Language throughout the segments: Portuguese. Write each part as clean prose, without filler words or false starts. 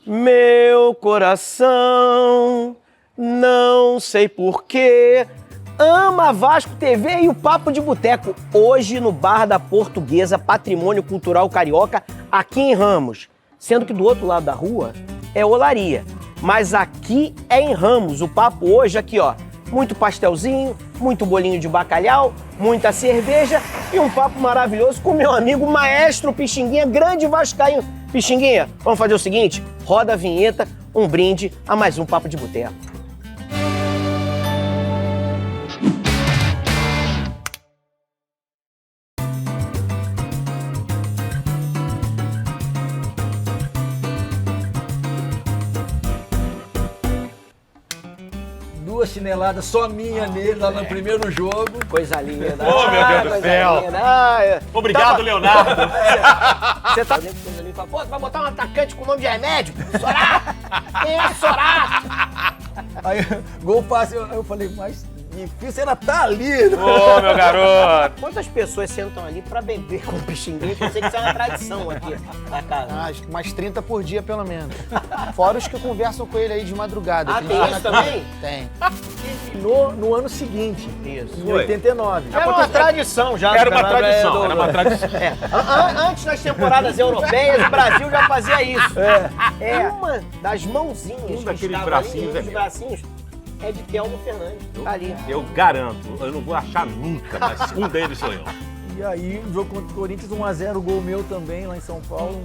Meu coração, não sei porquê, ama Vasco TV e o Papo de Boteco. Hoje no Bar da Portuguesa, Patrimônio Cultural Carioca, aqui em Ramos. Sendo que do outro lado da rua é Olaria. Mas aqui é em Ramos. O papo hoje aqui, ó. Muito pastelzinho, muito bolinho de bacalhau, muita cerveja e um papo maravilhoso com meu amigo Maestro Pixinguinha, grande vascaíno. Pixinguinha, vamos fazer o seguinte? Roda a vinheta, um brinde a mais um Papo de Boteco. Duas chineladas só minha nele lá no primeiro jogo. Coisa linda. Oh, meu Deus do coisa céu. linda. Obrigado, Leonardo. Você tá dentro coisa ali e fala, pô, tu vai botar um atacante com nome de remédio? Sorato! Quem é Sorato? Aí, gol fácil, eu falei, mas difícil era estar ali. Ô, meu garoto. Quantas pessoas sentam ali pra beber com o Pixinguinha? Que eu sei que isso é uma tradição aqui na casa. Acho que umas 30 por dia, pelo menos. Fora os que conversam com ele aí de madrugada. Ah, que tem não isso tá também? Tem. No ano seguinte, Isso. em 89. Era uma tradição já. Era do uma Campeonato tradição, era uma tradição. Antes das temporadas europeias, o Brasil já fazia isso. Uma das mãozinhas Um que daqueles estavam bracinhos ali, é um dos meu. bracinhos, é de Telmo Fernandes. Tá ali. Eu garanto, eu não vou achar nunca, mas um deles sou eu. E aí, o jogo contra o Corinthians, 1x0, gol meu também, lá em São Paulo.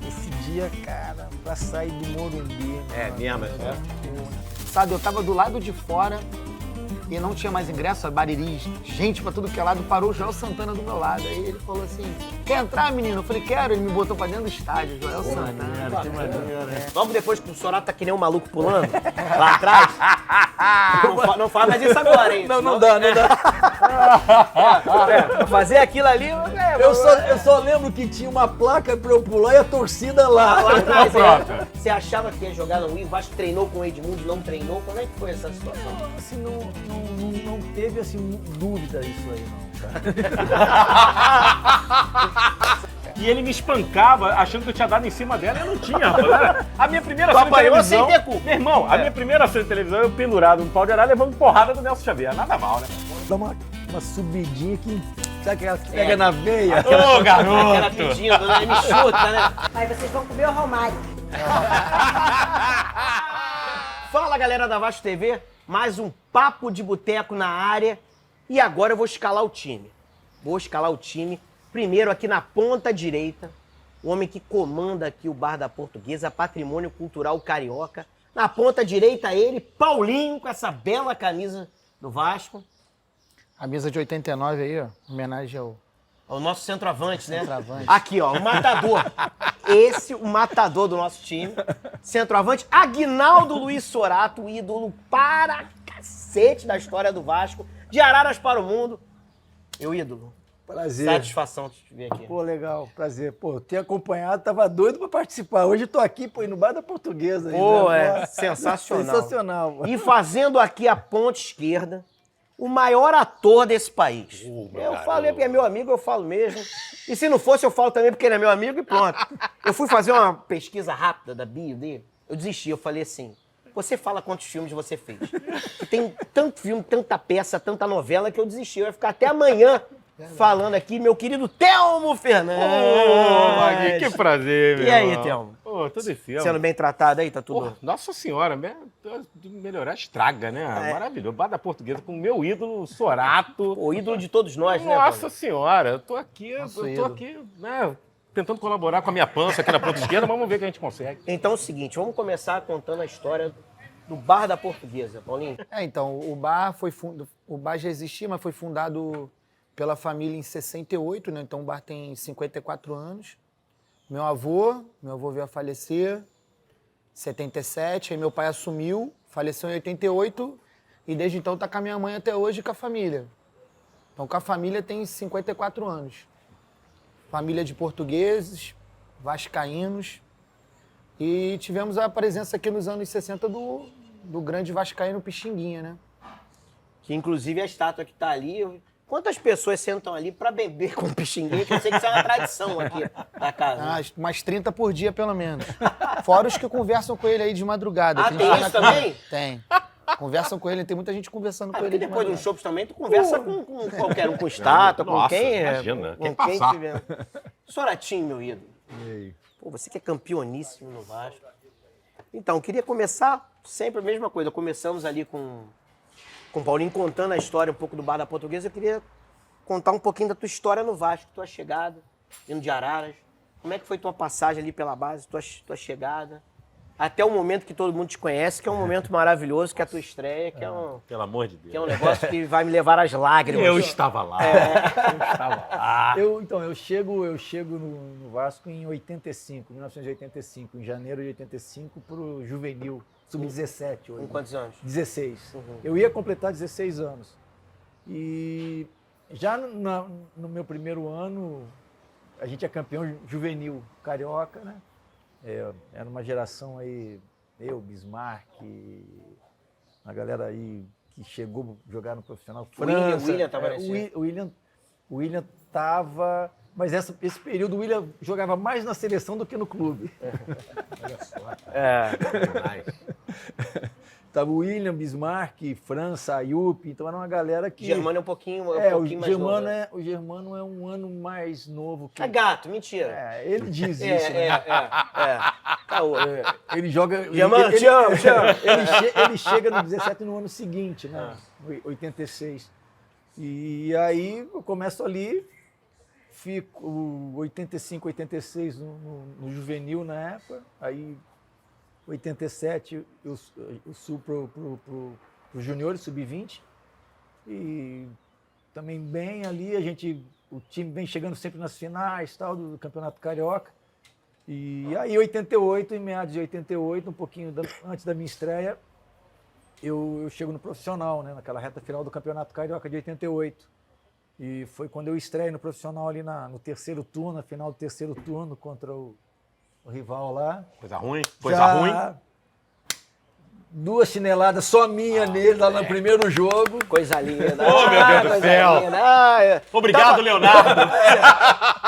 Esse dia, cara, pra sair do Morumbi. É mesmo, é. Sabe, eu tava do lado de fora e não tinha mais ingresso, a Bariri, gente pra tudo que é lado, parou o Joel Santana do meu lado. Aí ele falou assim, quer entrar, menino? Eu falei, quero. Ele me botou pra dentro do estádio, Joel Santana. Que maneiro, né? Logo depois que o Sorato tá que nem um maluco pulando, lá atrás. Não fala mais isso agora, hein? Não dá. Pra fazer aquilo ali, Eu só lembro que tinha uma placa pra eu pular e a torcida lá. lá atrás. Pronto. Você achava que ia jogar no Rio? O Vasco treinou com o Edmundo, não treinou? Como é que foi essa situação? Assim, não teve assim, dúvida isso aí, não, cara. E ele me espancava achando que eu tinha dado em cima dela e eu não tinha, rapaz. A minha primeira Tu cena de apanhou televisão... sem ter culpa. Meu irmão, a minha primeira cena de televisão eu pendurado no pau de arara levando porrada do Nelson Xavier. Nada mal, né? Dá uma subidinha que, sabe aquela que pega na veia? Ô, Aquela garoto! pedindo, né? Me chuta, né? Aí vocês vão comer o Romário. Fala, galera da Vasco TV. Mais um Papo de Boteco na área. E agora eu vou escalar o time. Primeiro aqui na ponta direita, o homem que comanda aqui o Bar da Portuguesa, Patrimônio Cultural Carioca. Na ponta direita ele, Paulinho, com essa bela camisa do Vasco. A mesa de 89 aí, ó, homenagem ao... O nosso centroavante, né? Centroavante. Aqui, ó, o matador. O matador do nosso time. Centroavante, Aguinaldo Luiz Sorato, o ídolo para cacete da história do Vasco. De Araras para o mundo. Meu ídolo. Prazer. Satisfação de te ver aqui. Pô, legal, prazer. Pô, ter acompanhado, tava doido pra participar. Hoje eu tô aqui, pô, no Bar da Portuguesa. Aí, Pô, né? é sensacional. Sensacional, mano. E fazendo aqui a ponta esquerda, o maior ator desse país. Eu falei porque é meu amigo, eu falo mesmo. E se não fosse, eu falo também porque ele é meu amigo e pronto. Eu fui fazer uma pesquisa rápida da bio dele, eu desisti, eu falei assim, você fala quantos filmes você fez. Tem tanto filme, tanta peça, tanta novela que eu desisti. Eu ia ficar até amanhã falando aqui, meu querido Telmo Fernandes. Ô, Magui, que prazer, meu E aí, irmão. Telmo? Pô, tudo em filme. Sendo bem tratado aí, tá tudo... Pô, Nossa Senhora, melhorar estraga, né? Maravilhoso. Bar da Portuguesa com o meu ídolo, Sorato. O ídolo de todos nós, né, Nossa Paulo? Senhora, eu tô aqui, ídolo. né, tentando colaborar com a minha pança aqui na ponta esquerda, mas vamos ver o que a gente consegue. Então é o seguinte, vamos começar contando a história do Bar da Portuguesa, Paulinho. Então, o bar o bar já existia, mas foi fundado pela família em 68, né? Então o bar tem 54 anos. Meu avô veio a falecer em 77, aí meu pai assumiu, faleceu em 88 e desde então tá com a minha mãe até hoje e com a família. Então com a família tem 54 anos. Família de portugueses, vascaínos e tivemos a presença aqui nos anos 60 do grande vascaíno Pixinguinha, né? Que inclusive a estátua que tá ali, Quantas pessoas sentam ali pra beber com o Pixinguinha? Que eu sei que isso é uma tradição aqui da casa. Umas 30 por dia, pelo menos. Fora os que conversam com ele aí de madrugada. Ah, que a tem gente isso vai na- também? Tem. Conversam com ele, tem muita gente conversando com Porque ele de depois de um madrugada. show também, tu conversa com qualquer um, com estátua, com Nossa, quem é. imagina, Com quem quem passar. tiver. Soratinho, meu ídolo. E aí? Pô, você que é campeoníssimo no Vasco. Então, queria começar sempre a mesma coisa. Começamos ali com o Paulinho contando a história um pouco do Bar da Portuguesa. Eu queria contar um pouquinho da tua história no Vasco, tua chegada, vindo de Araras. Como é que foi tua passagem ali pela base, tua chegada? Até o momento que todo mundo te conhece, que é um momento maravilhoso, que é a tua estreia, que é um, Pelo amor de Deus. que é um negócio que vai me levar às lágrimas. Eu estava lá. Eu estava lá. Eu chego no Vasco em 1985, em janeiro de 85, pro juvenil, sub-17. Com quantos anos? 16. Eu ia completar 16 anos. E já no meu primeiro ano, a gente é campeão juvenil carioca, né? Era uma geração aí, eu, Bismarck, a galera aí que chegou a jogar no profissional. William tava nesse. O William tava, mas esse período o William jogava mais na seleção do que no clube. Olha só. É. Tava o William, Bismarck, França, Ayup, então era uma galera que... Germano é um pouquinho mais Germano novo. o Germano é um ano mais novo que... É gato, mentira. ele diz isso, né? Caô. Ele joga... Germano, te amo. Ele chega no 17 no ano seguinte, né? 86. E aí eu começo ali, fico 85, 86 no juvenil na época, aí 87 eu subo pro juniores, sub-20, e também bem ali, o time vem chegando sempre nas finais tal, do Campeonato Carioca. E aí, em meados de 88, um pouquinho antes da minha estreia, eu chego no profissional, né, naquela reta final do Campeonato Carioca de 88. E foi quando eu estreio no profissional ali no terceiro turno, na final do terceiro turno, contra o rival lá. Coisa ruim? Duas chineladas só minha nele lá no primeiro jogo. Coisa linda. Ô, meu Deus do coisa céu. linda. Obrigado, Leonardo.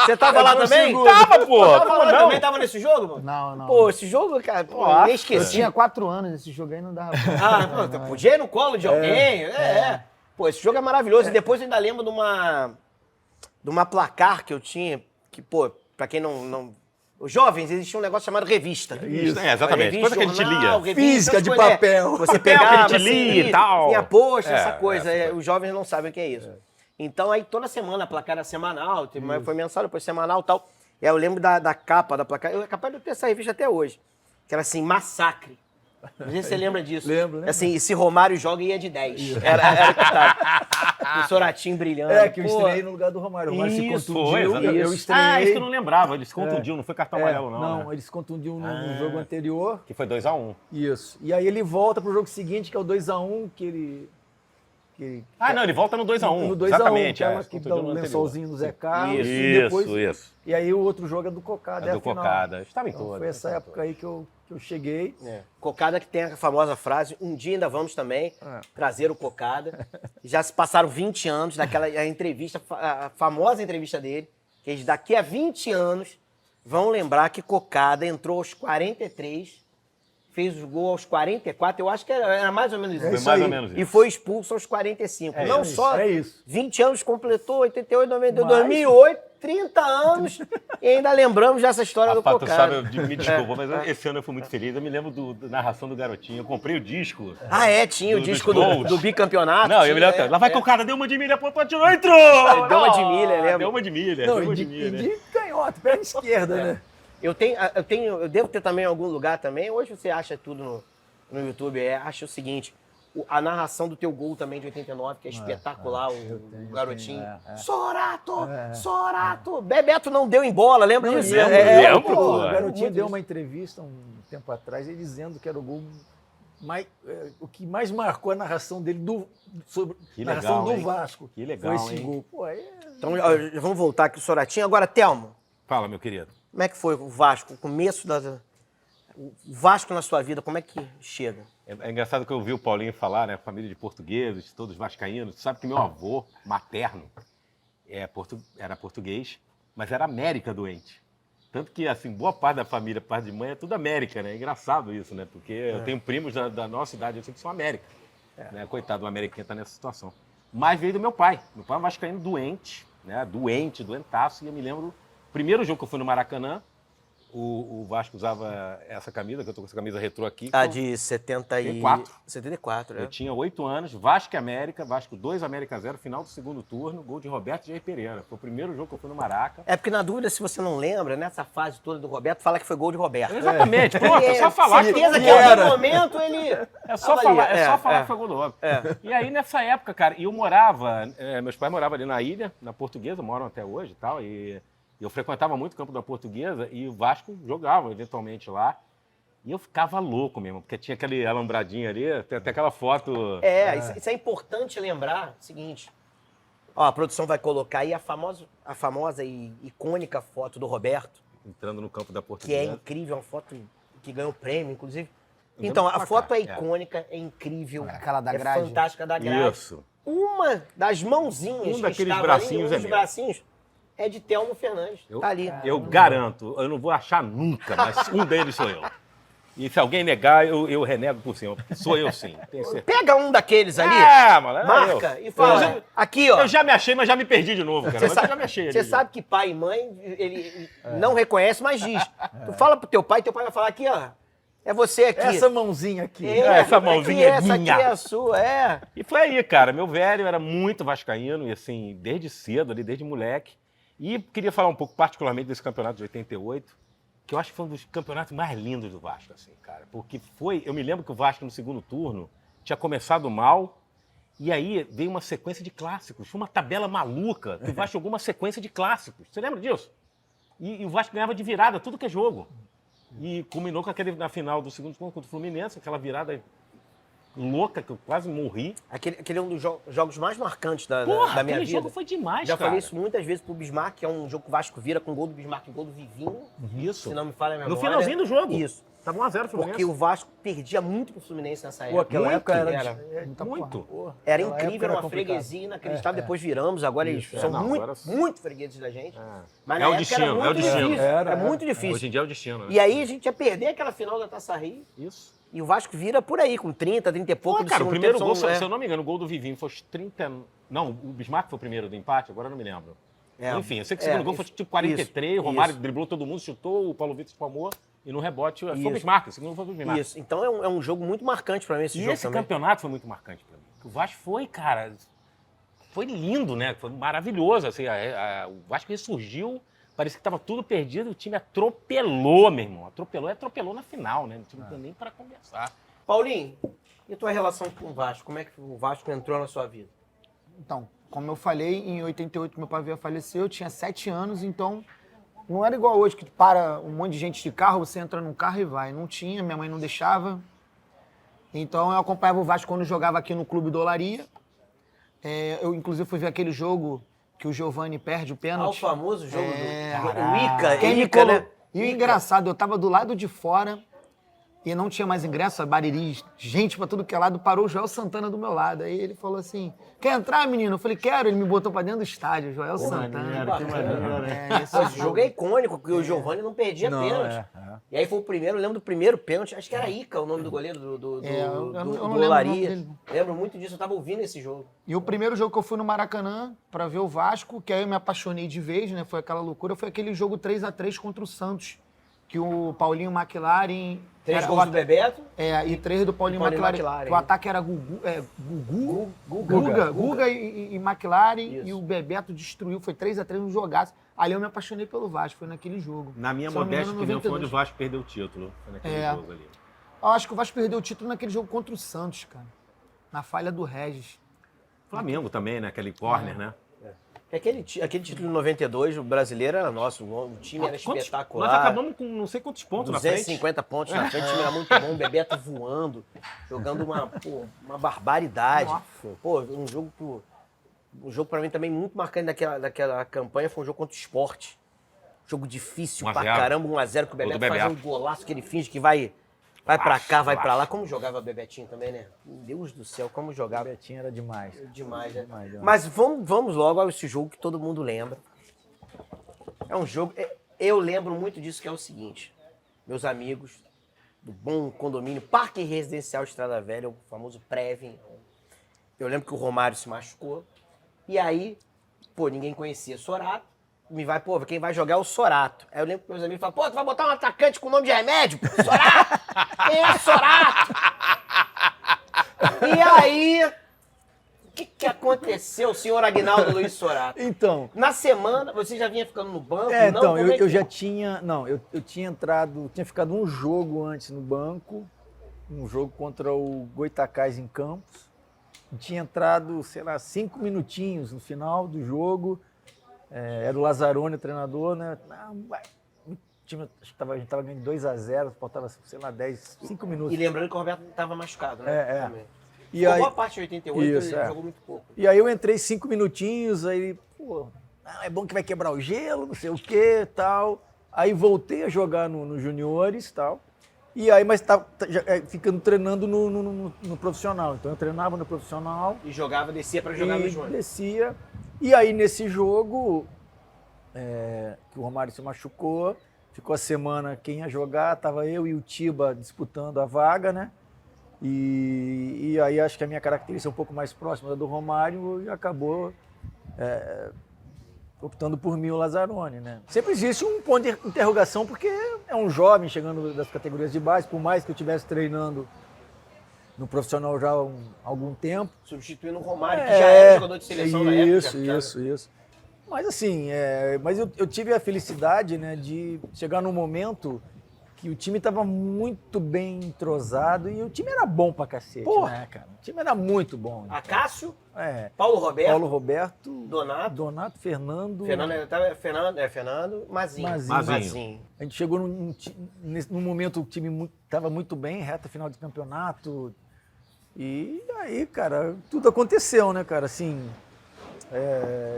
Você tava lá também? Tava, pô. Tava lá Não. também? Tava nesse jogo, mano? Não. Pô, esse jogo, cara, pô, nem Eu esqueci. tinha 4 anos, esse jogo aí não dava. Pô, podia ir no colo de alguém. Pô, esse jogo é maravilhoso. E depois eu ainda lembro de uma placar que eu tinha, que, pô, pra quem não... Os jovens, existia um negócio chamado revista. Isso, exatamente. Coisa que a gente lia. Física de papel. Você Papel pegava, que a gente lia assim, e tal. tinha post, essa É, coisa. essa Os jovens não sabem o que é isso. Então, aí toda semana a placar era semanal, foi mensal, depois semanal e tal. E aí eu lembro da capa da placar. Eu é capaz de eu ter essa revista até hoje. Que era assim, Massacre. Não sei se você lembra disso. Lembro. Assim, e se Romário joga, ia de 10. Era que tava. O Soratinho brilhando. Que eu Pô, estreiei no lugar do Romário. O Romário se Isso, contundiu, foi, eu estreiei. Ah, isso que eu não lembrava. Ele se contundiu, não foi cartão amarelo, não. Não, Né? ele se contundiu no jogo anterior. Que foi 2-1. Isso. E aí ele volta pro jogo seguinte, que é o 2-1, que ele... Ah, não, ele volta no 2-1. No 2-1, Exatamente. que é uma se que dá contundiu um no anterior. lençolzinho do Zé Carlos. Isso, e depois, isso. E aí o outro jogo é do Cocada, É é do a final. Cocada. Estava em Então, todas. foi essa época aí que eu cheguei. Cocada que tem a famosa frase, um dia ainda vamos também trazer o Cocada. Já se passaram 20 anos daquela entrevista, a famosa entrevista dele, que eles daqui a 20 anos vão lembrar que Cocada entrou aos 43, fez o gol aos 44, eu acho que era mais ou menos isso. Foi mais ou menos isso. E foi expulso aos 45. Não isso, só é isso. 20 anos, completou 88, 92, Mas- 2008, 30 anos, e ainda lembramos dessa história Rapaz, do tu Cocada. sabe, me desculpa, mas esse ano eu fui muito feliz. Eu me lembro da narração do Garotinho. Eu comprei o disco. Ah, tinha o Dos disco gols. do bicampeonato. Não, eu me tinha, lembro. Lá vai Cocada, deu uma de milha, ponto, tirou, entrou! Deu uma de milha, lembra? Deu uma de milha, Não, deu e uma de, de e milha. de canhoto, perna esquerda, né? Eu devo ter também em algum lugar também. Hoje você acha tudo no YouTube. Acha o seguinte: a narração do teu gol também de 89, que é espetacular, o garotinho. Sorato! Bebeto não deu em bola, lembra disso? lembro, Pô, pô. o Garotinho muito deu isso. uma entrevista um tempo atrás, ele dizendo que era o gol o que mais marcou a narração dele sobre Que narração legal, do hein? Vasco. Que legal, foi esse hein? gol. Pô, Então, vamos voltar aqui o Soratinho. Agora, Telmo, Fala, meu querido. como é que foi o Vasco? O começo da... O Vasco na sua vida, como é que chega? É engraçado que eu ouvi o Paulinho falar, né? Família de portugueses, todos vascaínos. Tu sabe que meu avô materno era português, mas era América doente. Tanto que, assim, boa parte da família, parte de mãe, é tudo América, né? É engraçado isso, né? Porque eu tenho primos da nossa idade, assim, que são América. Né? Coitado, o americano tá nessa situação. Mas veio do meu pai. Meu pai é um vascaíno doente, né? Doentaço. E eu me lembro, o primeiro jogo que eu fui no Maracanã, o Vasco usava essa camisa, que eu tô com essa camisa retrô aqui. A de 74. 74, Eu tinha 8 anos, Vasco e América, Vasco 2, América 0, final do segundo turno, gol de Roberto Jair Pereira. Foi o primeiro jogo que eu fui no Maraca. É porque na dúvida, se você não lembra, nessa fase toda do Roberto, fala que foi gol de Roberto. Exatamente, pronto, é só falar que foi gol certeza do que em Roberto. algum momento ele... É só falar que foi gol do Roberto. E aí, nessa época, cara, eu morava, meus pais moravam ali na ilha, na Portuguesa, moram até hoje e tal, e eu frequentava muito o campo da Portuguesa e o Vasco jogava eventualmente lá. E eu ficava louco mesmo, porque tinha aquele alambradinho ali, tem até aquela foto. Isso é importante lembrar. Seguinte, ó, a produção vai colocar aí a famosa e icônica foto do Roberto, Entrando no campo da que é Portuguesa. incrível, uma foto que ganhou prêmio, inclusive. Então, a foto é icônica, é incrível, Aquela da é grade. fantástica da grade. Isso. Uma das mãozinhas Um daqueles estava bracinhos ali, é dos meu. bracinhos, é de Telmo Fernandes. Tá ali. Eu garanto, eu não vou achar nunca, mas um deles sou eu. E se alguém negar, eu renego por cima, porque sou eu sim, tenho certeza. Pega um daqueles ali, Mano, era marca eu. e fala, aqui, ó. Eu já me achei, mas já me perdi de novo, cara. Você Mas eu já me achei ali. Você sabe que pai e mãe, ele não reconhece, mas diz. Tu fala pro teu pai vai falar aqui, ó, é você aqui. Essa mãozinha aqui. essa mãozinha é essa minha. aqui é a sua, E foi aí, cara. Meu velho era muito vascaíno, e assim, desde cedo, ali, desde moleque. E queria falar um pouco particularmente desse campeonato de 88, que eu acho que foi um dos campeonatos mais lindos do Vasco, assim, cara. Porque eu me lembro que o Vasco no segundo turno tinha começado mal, e aí veio uma sequência de clássicos, uma tabela maluca, que o Vasco jogou uma sequência de clássicos. Você lembra disso? E o Vasco ganhava de virada tudo que é jogo. E culminou com aquele na final do segundo turno contra o Fluminense, aquela virada louca que eu quase morri. Aquele é um dos jogos mais marcantes da Porra, minha aquele vida. jogo foi demais, Já cara. falei isso muitas vezes pro Bismarck, que é um jogo que o Vasco vira com gol do Bismarck e gol do Vivinho. Isso. Se não me falha a memória. No finalzinho do jogo. Isso. Tava 1 a 0 o Fluminense. Porque o Vasco perdia muito pro Fluminense nessa Pô, época. aquela Muito, época era... Muito. Era Aquela incrível, época era era uma complicado. freguesia inacreditável. Depois viramos, agora eles são Não, muito, agora- muito fregueses da gente. Mas É na o época destino, era muito é o destino. difícil. Era, é muito difícil. Hoje em dia é o destino, né? E aí a gente ia perder aquela final da Taça Rio. Isso. E o Vasco vira por aí, com 30, 30 e pouco. Pô, do cara, o segundo primeiro tempo gol, são- se eu não me engano, o gol do Vivinho foi os 30... Não, o Bismarck foi o primeiro do empate, agora eu não me lembro. Enfim, eu sei que o segundo gol foi tipo 43, o Romário driblou todo mundo, chutou, o Paulo Vitor espalmou, e no rebote foi o Bismarck, o segundo gol foi o Bismarck. Isso, então é um jogo muito marcante pra mim esse E jogo esse também. campeonato foi muito marcante pra mim. O Vasco foi, cara, foi lindo, né? Foi maravilhoso. Assim, o Vasco ressurgiu, parecia que estava tudo perdido, o time atropelou, meu irmão. Atropelou na final, né? Não tinha nem para conversar. Paulinho, e a tua relação com o Vasco? Como é que o Vasco entrou na sua vida? Então, como eu falei, em 88 meu pai veio a falecer, eu tinha 7 anos, então não era igual hoje, que para um monte de gente de carro, você entra num carro e vai. Não tinha, minha mãe não deixava. Então eu acompanhava o Vasco quando jogava aqui no Clube do Olaria. Eu, inclusive, fui ver aquele jogo que o Giovani perde o O pênalti. famoso jogo do Quem me Ica, né? E o engraçado, eu tava do lado de fora e não tinha mais ingresso, a Bariri, gente pra tudo que é lado, parou o Joel Santana do meu lado. Aí ele falou assim, quer entrar, menino? Eu falei, quero. Ele me botou pra dentro do estádio, Joel Santana. Esse jogo é icônico, porque o Giovani não perdia pênalti. E aí foi o primeiro, eu lembro do primeiro pênalti, acho que era Ica o nome do goleiro do eu não lembro o nome Olaria. dele. Lembro muito disso, eu tava ouvindo esse jogo. E o primeiro jogo que eu fui no Maracanã pra ver o Vasco, que aí eu me apaixonei de vez, né? Foi aquela loucura, foi aquele jogo 3-3 contra o Santos, que o Paulinho McLaren... 3 gols do Bebeto. E 3 do Paulinho McLaren. O ataque era Guga e McLaren, e o Bebeto destruiu, foi 3-3 no jogaço. Ali eu me apaixonei pelo Vasco, foi naquele jogo. Na minha Se eu não me modesta engano, opinião, foi onde o 92. Vasco perdeu o título. Foi naquele jogo ali. Eu acho que o Vasco perdeu o título naquele jogo contra o Santos, cara. Na falha do Regis. Flamengo também, né? Aquele corner, né? Aquele título de 92, o brasileiro era nosso, o time era espetacular. Nós acabamos com não sei quantos pontos na frente. 250 pontos na frente, o time era muito bom, o Bebeto voando, jogando uma barbaridade. Pô, um jogo pra mim também muito marcante daquela campanha foi um jogo contra o Sport. Jogo difícil 1 a pra 0. caramba, 1x0, que o Gol do Bebeto faz um Bebeto. golaço que ele finge que vai pra cá, vai pra golaço. lá. Como jogava o Bebetinho também, né? Meu Deus do céu, como O jogava. Betinho era demais. Demais, né? Demais. Mas vamos logo a esse jogo que todo mundo lembra. É um jogo... Eu lembro muito disso, que é o seguinte. Meus amigos do bom condomínio Parque Residencial Estrada Velha, o famoso Previn. Eu lembro que o Romário se machucou. E aí, pô, ninguém conhecia Sorato. Quem vai jogar é o Sorato. Aí eu lembro que meus amigos falaram, pô, tu vai botar um atacante com nome de remédio? Pô, Sorato! Quem é Sorato? E aí, o que aconteceu, senhor Aguinaldo Luiz Sorato? Então, Na semana, você já vinha ficando no banco? então, Como é eu que- já tinha. Não, eu tinha entrado. Tinha ficado um jogo antes no banco. Um jogo contra o Goitacás em Campos. Tinha entrado, sei lá, 5 minutinhos no final do jogo. Era o Lazzaroni o treinador, né? O time, acho que a gente estava ganhando 2-0, faltava, sei lá, 5 minutos. E lembrando que o Roberto estava machucado, né? É. Também. E Ficou aí, boa parte de 88, Isso, ele é. jogou muito pouco. e aí eu entrei 5 minutinhos, aí, pô, é bom que vai quebrar o gelo, não sei o quê, tal. Aí voltei a jogar no juniores, tal. E aí, mas ficando treinando no profissional. Então eu treinava no profissional. E jogava, descia pra jogar no E Júnior. descia. E aí, nesse jogo, que o Romário se machucou, ficou a semana quem ia jogar, tava eu e o Tiba disputando a vaga, né? E aí acho que a minha característica é um pouco mais próxima da do Romário e acabou optando por mim o Lazzaroni, né? Sempre existe um ponto de interrogação, porque é um jovem chegando das categorias de base, por mais que eu estivesse treinando no profissional já há algum tempo. Substituindo o Romário, que já era jogador de seleção na época. Isso. Mas assim, mas eu tive a felicidade, né, de chegar num momento que o time estava muito bem entrosado e o time era bom pra cacete, Porra. né, cara? O time era muito bom. Né? Acácio, É. Paulo Roberto, Paulo Roberto, Donato, Fernando. Fernando, Mazinho. Mazinho. A gente chegou num momento o time estava muito bem, reta final de campeonato. E aí, cara, tudo aconteceu, né, cara? Assim,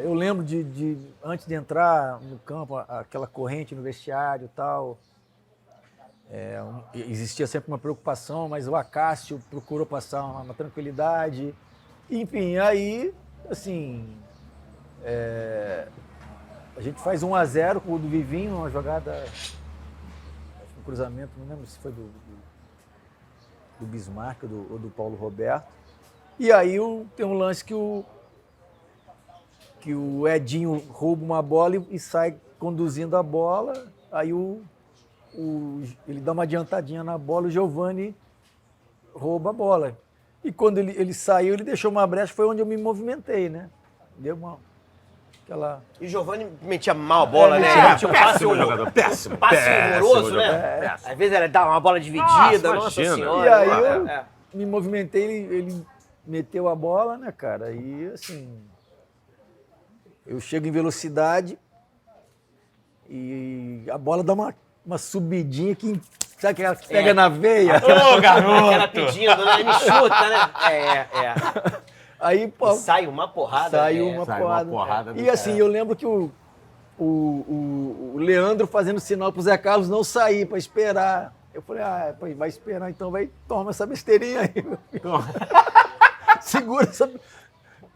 eu lembro de antes de entrar no campo, aquela corrente no vestiário e tal. Existia sempre uma preocupação, mas o Acácio procurou passar uma tranquilidade. Enfim, aí, assim, a gente faz 1-0 com o do Vivinho, uma jogada, acho que um cruzamento, não lembro se foi do Bismarck ou do Paulo Roberto. E aí tem um lance que o Edinho rouba uma bola e sai conduzindo a bola, aí ele dá uma adiantadinha na bola, o Giovani rouba a bola. E quando ele saiu, ele deixou uma brecha, foi onde eu me movimentei, né? Deu aquela... E o Giovani metia mal a bola, né? metia- Tinha um passe, Péssimo jogador, péssimo. péssimo horroroso, jogador, né? péssimo. Às vezes ele dava uma bola dividida, nossa imagina. senhora. E aí eu É. me movimentei, ele meteu a bola, né, cara? E assim, eu chego em velocidade e a bola dá uma subidinha que, sabe aquela que pega na veia? Ô, garoto! Aquela pedindo, né? Me chuta, né? Aí, pô, E sai uma porrada. saiu né? uma Sai uma porrada. porrada do E assim, eu lembro que o Leandro fazendo sinal pro Zé Carlos não sair para esperar. Eu falei, pô, vai esperar, então toma essa besteirinha aí, meu filho. Segura essa...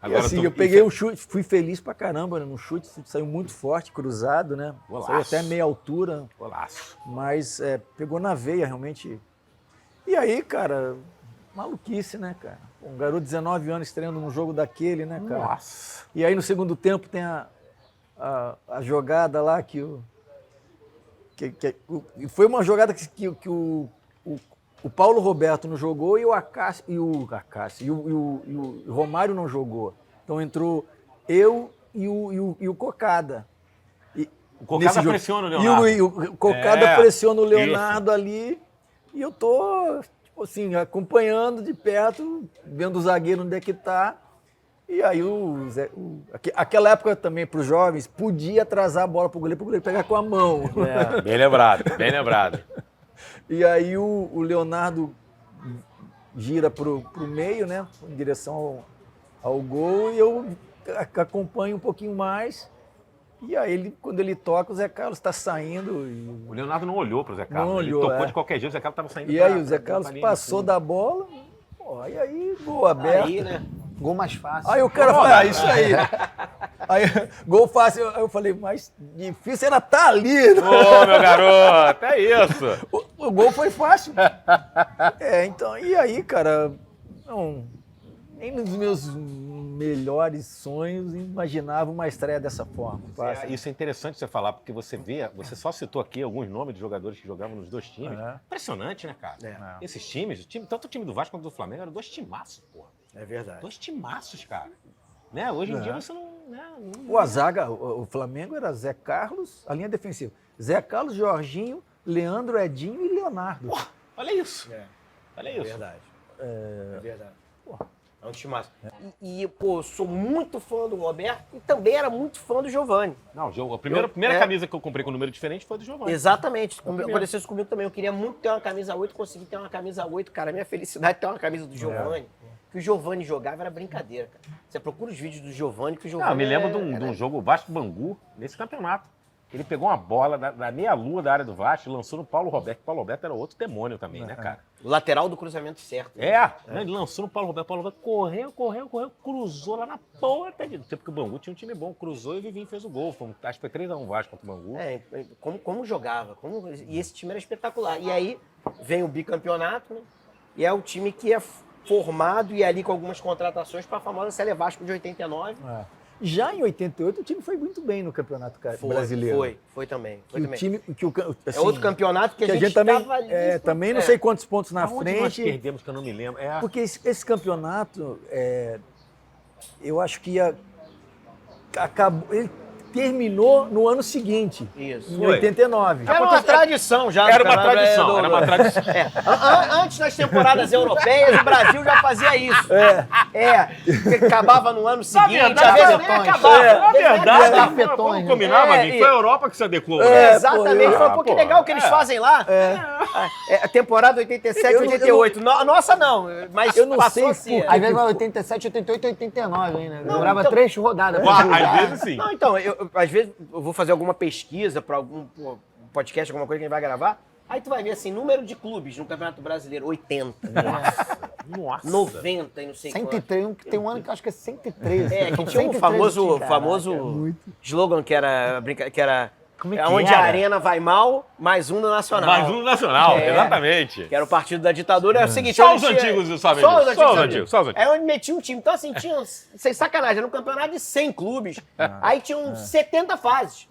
Agora e assim, tu- eu peguei o chute, fui feliz pra caramba, né? No chute saiu muito forte, cruzado, né? Golaço. Saiu até meia altura, Golaço. mas pegou na veia, realmente. E aí, cara, maluquice, né, cara? Um garoto de 19 anos estreando num jogo daquele, né, cara? Nossa. E aí no segundo tempo tem a jogada lá que foi uma jogada que o Paulo Roberto não jogou e o Romário não jogou. Então entrou eu e o Cocada. O Cocada Nesse pressiona o jogo. Leonardo. E o Cocada É, pressiona o Leonardo ali e eu tô, tipo assim, acompanhando de perto, vendo o zagueiro onde é que tá. E aí aquela época também para os jovens podia atrasar a bola pro goleiro pegar com a mão. Bem lembrado, bem lembrado. E aí o Leonardo gira pro meio, né, em direção ao gol, e eu acompanho um pouquinho mais. E aí, quando ele toca, o Zé Carlos está saindo. O Leonardo não olhou pro Zé Carlos. Não Ele olhou, tocou é. de qualquer jeito, o Zé Carlos tava saindo E aí, o Zé Carlos passou da bola, pô, e aí, gol aberto. Aí, né? Gol mais fácil. Aí o cara fala, isso aí. Aí, gol fácil. Aí eu falei, mas difícil era estar ali. Ô, meu garoto, é isso. O gol foi fácil. Então, e aí, cara, não, nem nos meus melhores sonhos imaginava uma estreia dessa forma. Isso é interessante você falar, porque você só citou aqui alguns nomes de jogadores que jogavam nos dois times. É. Impressionante, né, cara? Esses times, tanto o time do Vasco quanto do Flamengo, eram dois timaços, porra. É verdade. Dois timaços, cara. Né? Hoje em dia você não... A zaga, o Flamengo era Zé Carlos, a linha defensiva. Zé Carlos, Jorginho, Leandro, Edinho e Leonardo. Porra, olha isso. Olha É isso. verdade. É verdade. É um timaço. E, pô, eu sou muito fã do Roberto e também era muito fã do Giovani. Não, a primeira camisa que eu comprei com um número diferente foi do Giovani. Exatamente. Aconteceu isso comigo também. Eu queria muito ter uma camisa 8, consegui ter uma camisa 8. Cara, a minha felicidade é ter uma camisa do Giovani. Que o Giovani jogava era brincadeira, cara. Você procura os vídeos do Giovani, que o Giovani. Eu me lembro de um jogo Vasco-Bangu, nesse campeonato. Ele pegou uma bola da meia-lua da área do Vasco e lançou no Paulo Roberto. O Paulo Roberto era outro demônio também, né, cara? O lateral do cruzamento certo. Ele lançou no Paulo Roberto. Paulo Roberto correu, cruzou lá na ponta. Porque o Bangu tinha um time bom, cruzou e o Vivinho fez o gol. Acho que foi 3-1 Vasco contra o Bangu. Como jogava. E esse time era espetacular. E aí vem o bicampeonato, né? E é o time que é formado e ali com algumas contratações para a famosa Sele Vasco de 89. Já em 88 o time foi muito bem no Campeonato Brasileiro. Foi também. O time, assim, é outro campeonato que a gente também, estava ali. também não sei quantos pontos na Aonde nós frente. perdemos, que eu não me lembro. Porque esse campeonato, eu acho que acabou. Ele terminou no ano seguinte, Isso. em 89. Era uma tradição já. Era uma tradição. Antes das temporadas europeias, o Brasil já fazia isso. Porque acabava no ano seguinte, às vezes nem acabava. Na verdade, Tapetões, vamos né? combinar, Maguinho? Foi a Europa que se adequou. Exatamente, foi um pouco pô, legal o que eles fazem lá. A temporada 87, Eu 88. A nossa não, mas Eu não passou sei assim. por Às vezes vai 87, 88, 89 ainda. Não, Durava então- 3 rodadas. Às vezes sim. Não, então, às vezes eu vou fazer alguma pesquisa para algum podcast, alguma coisa que a gente vai gravar, aí tu vai ver assim, número de clubes no Campeonato Brasileiro, 80, Nossa. 90 e não sei quanto. 103, tem um ano que eu acho que é 113. Que tinha um 113 famoso slogan que era Como é que onde era? a arena vai mal, mais um no Nacional. Mais um nacional, É. exatamente. Que era o partido da ditadura, é o seguinte... Só onde os tinha- antigos, sabe? Só os Só os antigos. antigos, só os antigos. É onde metia um time. Então, assim, tinha, sem sacanagem, era um campeonato de 100 clubes. Aí tinham 70 fases.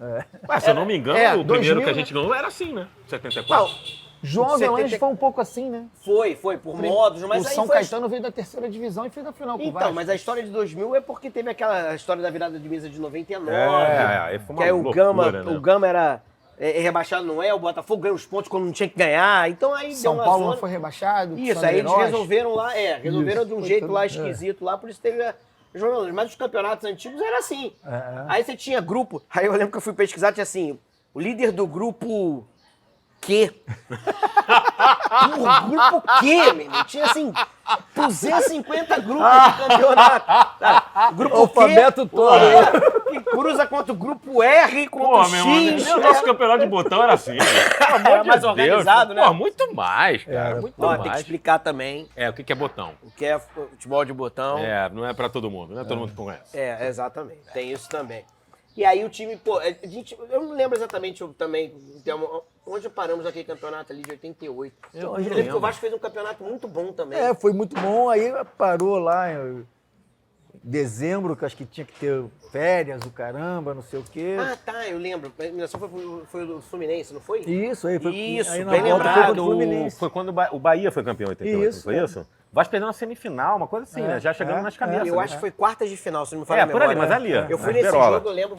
Mas, se eu não me engano, o 2000, primeiro que a né? gente ganhou era assim, né? 74. Não, João 70 Avelange foi um pouco assim, né? foi, por módulos, mas o aí São foi... Caetano veio da terceira divisão e fez a final com o Então, Vasco. mas a história de 2000 é porque teve aquela história da virada de mesa de 99. aí foi uma que aí o loucura, né? Gama era rebaixado, não é? O Botafogo ganhou os pontos quando não tinha que ganhar. Então aí São deu uma Paulo zona. não foi rebaixado. Isso, Sandro aí eles Heróis. resolveram lá, resolveram de um Foi jeito tudo- lá esquisito lá, por isso teve os jogadores. Mas os campeonatos antigos era assim. Aí você tinha grupo, aí eu lembro que eu fui pesquisar, tinha assim, o líder do grupo Q. O grupo Q, menino. Tinha assim, 250 grupos de campeonato. Sabe? Grupo Alfabeto Q, todo. que cruza contra o grupo R, contra Pô, o meu irmão, X. o nosso campeonato de botão era assim. Pelo amor Era de mais Deus. organizado, né? Pô, muito mais, cara. Muito Ó, tem que mais. explicar também O que é botão? o que é futebol de botão. Não é pra todo mundo, não é todo mundo que conhece. Exatamente. Tem isso também. E aí o time, pô, eu não lembro exatamente também onde paramos aquele campeonato ali de 88. Eu lembro que o Vasco fez um campeonato muito bom também. Foi muito bom. Aí parou lá em dezembro, que acho que tinha que ter férias, o caramba, não sei o quê. Ah, tá, eu lembro. A eliminação foi do Fluminense, não foi? Isso, aí foi. Isso, aí na bem volta lembrado. foi contra o Fluminense. Foi quando o Bahia foi campeão em 88, Isso, não foi isso? O Vasco perdeu uma semifinal, uma coisa assim, né? Já chegando nas cabeças. Eu né? acho que foi quartas de final, se não me falha a por ali, memória. mas ali, ó. Eu fui na nesse Berola. jogo, eu lembro,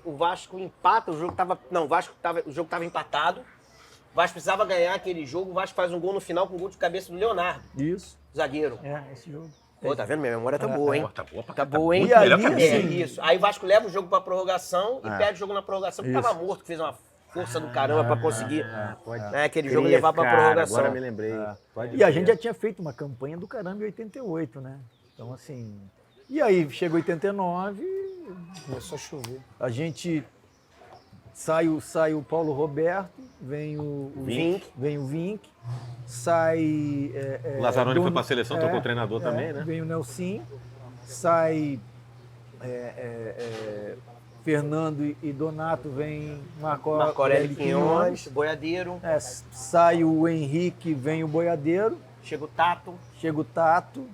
o Vasco empata, o jogo tava empatado. O Vasco precisava ganhar aquele jogo, o Vasco faz um gol no final com um gol de cabeça do Leonardo, Isso. zagueiro. Esse jogo. Pô, tá vendo? Minha memória tá boa, hein? Tá boa pra Tá caramba. boa, hein? E ali, Isso. Aí o Vasco leva o jogo pra prorrogação e perde o jogo na prorrogação, porque tava morto, que fez uma força do caramba pra conseguir aquele jogo levar pra prorrogação. Agora me lembrei. E a gente já tinha feito uma campanha do caramba em 88, né? Então, assim. E aí, chega 89, Começou a chover. a gente sai o Paulo Roberto, vem o Vink. vem o Vink, sai... O Lazzaroni foi Dono- pra seleção, trocou o treinador também, né? Vem o Nelsinho, sai Fernando e Donato, vem Marco Marco Aurélio Quinhones, boiadeiro. sai o Henrique, vem o Boiadeiro, Chega o Tato. chega o Tato,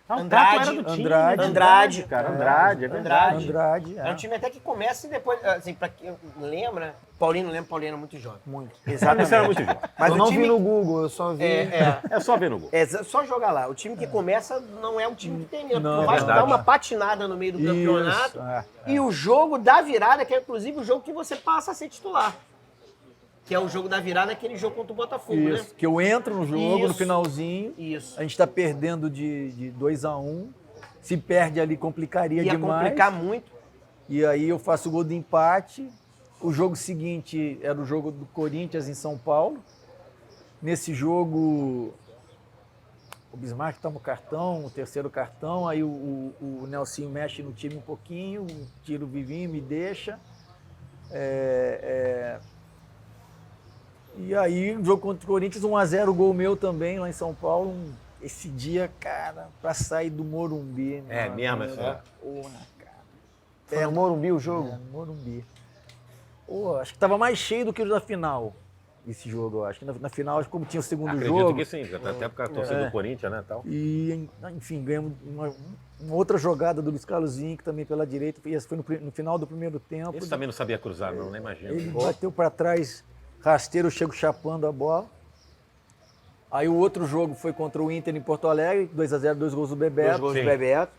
Ah, o Andrade, Tato era do time, Andrade. né? Andrade. Cara, Andrade, é verdade. Andrade. É um time até que começa e depois, assim, pra quem lembra, Paulinho era muito jovem. Muito. Exatamente. Esse era muito jovem. Mas eu o não time vi no Google, eu só vi... É só ver no gol. é só jogar lá. O time que começa não é um time que termina. Não, Porque o Vasco verdade. dá uma patinada no meio do campeonato. E o jogo da virada, que é inclusive o jogo que você passa a ser titular. Que é o jogo da virada, aquele jogo contra o Botafogo, Isso, né? que eu entro no jogo, no Isso. finalzinho, Isso. a gente tá perdendo de 2-1, se perde ali complicaria Ia demais. complicar muito. E aí eu faço o gol do empate. O jogo seguinte era o jogo do Corinthians em São Paulo. Nesse jogo, o Bismarck toma o cartão, o terceiro cartão, aí o Nelsinho mexe no time um pouquinho, tira o Vivinho, me deixa. E aí, o jogo contra o Corinthians, 1-0, gol meu também, lá em São Paulo. Esse dia, cara, pra sair do Morumbi. É meu mesmo, amigo, essa- porra, cara. Foi no Morumbi o jogo? É, no Morumbi. Pô, acho que tava mais cheio do que o da final, esse jogo, eu acho. Que na final, acho que como tinha o segundo Acredito jogo. que sim, até porque a torcida do Corinthians, né, tal. E, enfim, ganhamos uma outra jogada do Luiz Carlos Vinck também pela direita. E esse foi no final do primeiro tempo. Esse também não sabia cruzar, não, nem imagino. Ele bateu para trás, rasteiro, eu chego chapando a bola. Aí o outro jogo foi contra o Inter em Porto Alegre, 2-0, 2 gols do Dois Bebeto. gols Sim. do Bebeto.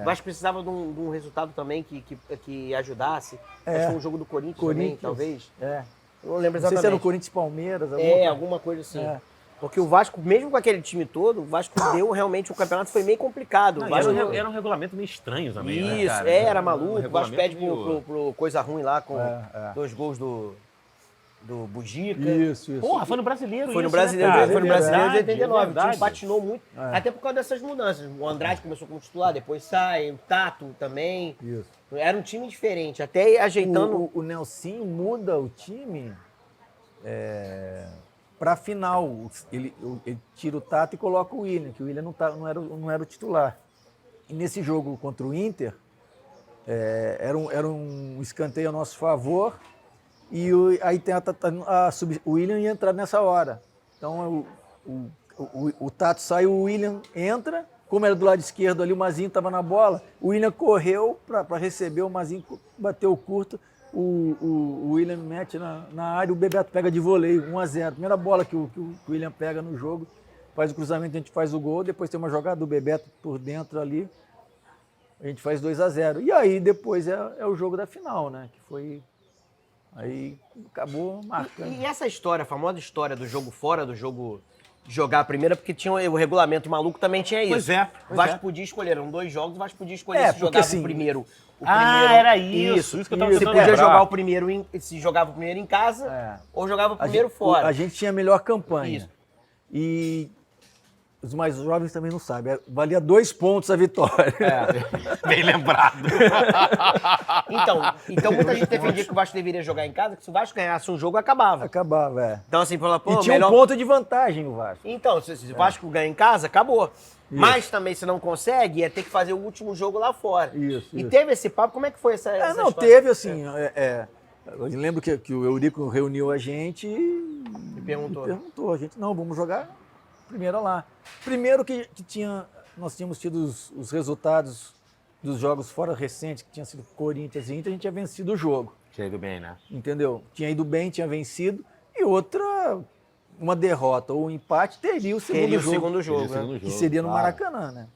O Vasco precisava de um resultado também que ajudasse. Acho que foi um jogo do Corinthians também, talvez. É. Eu não lembro Não sei exatamente. se era o Corinthians e Palmeiras. Alguma coisa assim. É. Porque o Vasco, mesmo com aquele time todo, o Vasco deu realmente, o campeonato foi meio complicado. Não, O e Vasco era um regulamento meio estranho também, né, Isso, cara? era maluco. O Vasco regulamento pede meio- pro coisa ruim lá com É. 2 gols do Bugica. Isso. Porra, foi no Brasileiro Foi no isso, Brasileiro, né, cara? foi no Brasileiro de Verdade, 89. O time verdade. patinou muito. Até por causa dessas mudanças. O Andrade começou como titular, depois sai, o Tato também. Isso. Era um time diferente. Até ajeitando. O Nelsinho muda o time para a final. Ele tira o Tato e coloca o William, que o William não era o titular. E nesse jogo contra o Inter, era um escanteio a nosso favor. E aí tem o William ia entrar nessa hora. Então o Tato sai, o William entra. Como era do lado esquerdo ali, o Mazinho estava na bola. O William correu para receber, o Mazinho bateu curto. O William mete na área, o Bebeto pega de voleio, 1-0. Primeira bola que o William pega no jogo, faz o cruzamento, a gente faz o gol. Depois tem uma jogada do Bebeto por dentro ali. A gente faz 2-0. E aí depois é o jogo da final, né? Que foi... Aí acabou marcando. E essa história, a famosa história do jogo fora, do jogo de jogar a primeira, porque tinha o regulamento maluco também tinha isso. Pois é, O Vasco podia escolher, eram 2 jogos, o Vasco podia escolher se porque jogava assim, o primeiro. era isso que eu tava Você tentando podia lembrar. jogar o primeiro, se jogava o primeiro em casa, ou jogava o primeiro fora. A gente tinha a melhor campanha. Isso. E os mais jovens também não sabem. Valia 2 pontos a vitória. Bem lembrado. Então muita gente defendia que o Vasco deveria jogar em casa, que se o Vasco ganhasse um jogo, acabava. Acabava, Então assim, falou, pô, E tinha melhor... um ponto de vantagem o Vasco. Então, se o Vasco ganha em casa, acabou. Mas também, se não consegue, ia ter que fazer o último jogo lá fora. Isso, E isso. teve esse papo, como é que foi essa Não, história? teve assim. Eu lembro que o Eurico reuniu a gente E perguntou. A gente, não, vamos jogar primeiro lá. Primeiro que nós tínhamos tido os resultados dos jogos fora recentes, que tinha sido Corinthians e Inter, a gente tinha vencido o jogo. Tinha ido bem, né? Entendeu? Tinha ido bem, tinha vencido. E outra, uma derrota ou um empate, teria o segundo Teria o jogo. segundo jogo, Teria o segundo né? Que jogo, seria no claro. Maracanã, né?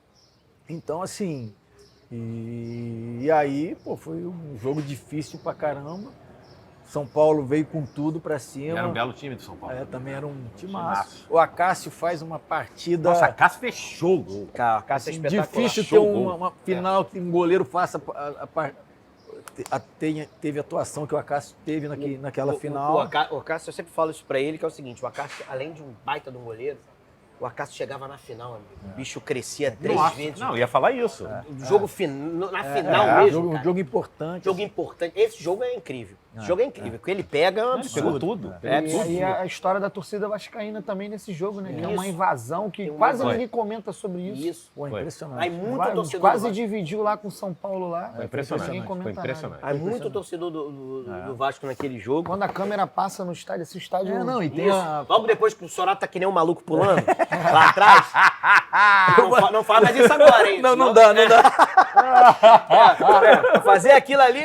Então, assim, e aí, pô, foi um jogo difícil pra caramba. São Paulo veio com tudo pra cima. Era um belo time do São Paulo. Também era um Timaço. timaço. O Acácio faz uma partida Nossa, a Cássio fechou o gol. Cara, a Cássio é assim, espetacular. difícil ter Achou o gol. uma final que um goleiro faça teve a atuação que o Acácio teve naquela final. O Acácio, eu sempre falo isso pra ele, que é o seguinte, o Acácio, além de um baita de um goleiro, O Acácio chegava na final, amigo. O bicho crescia 3 vezes. Não, eu ia falar isso. O jogo na final mesmo, Um cara. jogo importante. Jogo importante. Esse jogo é incrível. Esse jogo é incrível. O que ele pega é um Pegou absurdo. tudo. É E absurdo. aí a história da torcida vascaína também nesse jogo, né? Que é uma Isso. invasão que Tem uma quase invasão. ninguém comenta sobre isso. Isso. Pô, Foi. impressionante. Aí muito torcedor Quase do Vasco. dividiu lá com São Paulo lá. Foi impressionante. Ninguém comenta Foi nada. impressionante. Aí muito torcedor do Vasco naquele jogo. Quando a câmera passa no estádio, esse estádio... Não, e tem Isso. a... Logo depois que o Sorato tá que nem um maluco pulando lá atrás. Não fala mais isso agora, hein? Não dá. Pra fazer aquilo ali,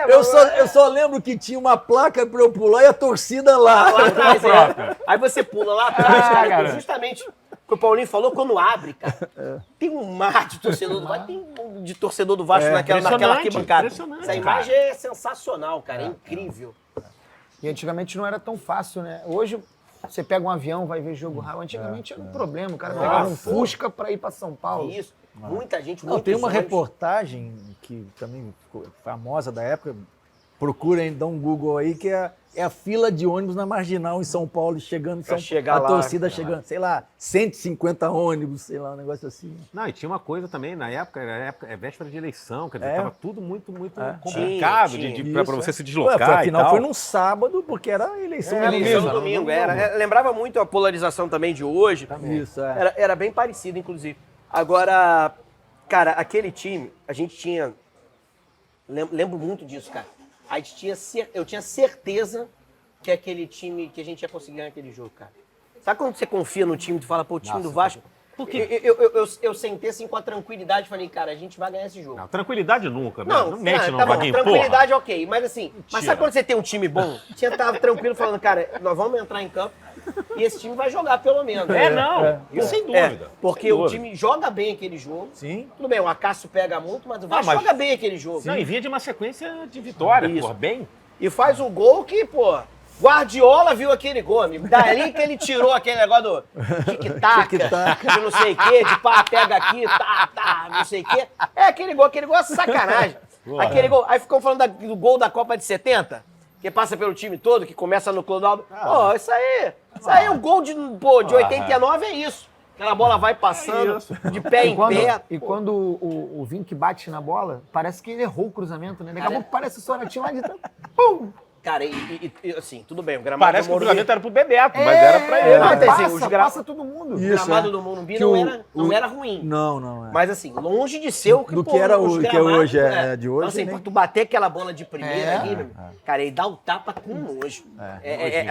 Eu só lembro que tinha uma placa pra eu pular e a torcida lá. lá atrás, Aí você pula lá atrás, cara. Justamente o que o Paulinho falou, quando abre, cara, tem um mar de torcedor do Vasco, tem de torcedor do Vasco naquela impressionante, arquibancada. impressionante, Essa imagem é sensacional, cara. É incrível. E antigamente não era tão fácil, né? Hoje você pega um avião, vai ver jogo rápido. Antigamente era um problema. O cara pegava um Fusca pra ir pra São Paulo. Isso. Muita gente, Não, muitos tem uma ônibus. reportagem que também ficou famosa da época. Procurem, dá um Google aí, que é a fila de ônibus na Marginal em São Paulo, chegando em Pra São chegar a lá, torcida chegando, sei lá, 150 ônibus, sei lá, um negócio assim. Não, e tinha uma coisa também, na época, é véspera de eleição, quer dizer, É. tava tudo muito complicado Tinha. pra você se Ué, deslocar foi, e afinal, tal. foi num sábado, porque era a eleição Era no eleição domingo. no domingo, era. Lembrava muito a polarização também de hoje. Isso, é. Era bem parecido, inclusive. Agora, cara, aquele time, a gente tinha... Lembro muito disso, cara. Eu tinha certeza que aquele time, que a gente ia conseguir ganhar aquele jogo, cara. Sabe quando você confia no time e fala, pô, o time do Vasco... Porque eu sentei assim com a tranquilidade e falei, cara, a gente vai ganhar esse jogo. Não, tranquilidade nunca, não mete não, tá bom, Vaguinho, tranquilidade ok, mas assim, mas Mentira. sabe quando você tem um time bom? Tava tranquilo falando, cara, nós vamos entrar em campo e esse time vai jogar pelo menos. Isso sem dúvida. Porque sem o dúvida. time joga bem aquele jogo. Sim. Tudo bem, o Acácio pega muito, mas o Vasco mas- joga bem aquele jogo. Não, e vinha de uma sequência de vitória, Isso. porra, bem. E faz um gol que, pô, Guardiola viu aquele gol, amigo. Dali que ele tirou aquele negócio do tic-tac, de não sei o quê, de pá, pega aqui, tá, não sei o quê. É aquele gol é sacanagem. Aquele gol. Aí ficam falando do gol da Copa de 70, que passa pelo time todo, que começa no Clodoaldo. Pô, isso aí é o gol de 89, é isso. Aquela bola vai passando de pé em pé. E quando o Vink bate na bola, parece que ele errou o cruzamento, né? Daqui a pouco parece o Soratinho lá de dentro. Pum! Cara, e assim, tudo bem, o gramado Parece do que o Morumbi... cruzamento era pro Bebeto, mas era pra ele. Não, né? assim, Passa todo mundo. O Isso, gramado é. do Morumbi Que não era ruim. Não, é. Mas assim, longe de ser o que, Do pô, que era os que é gramados, hoje, né? de hoje, Então, assim, né? pra tu bater aquela bola de primeira ali, meu, cara, ele dá o tapa com nojo.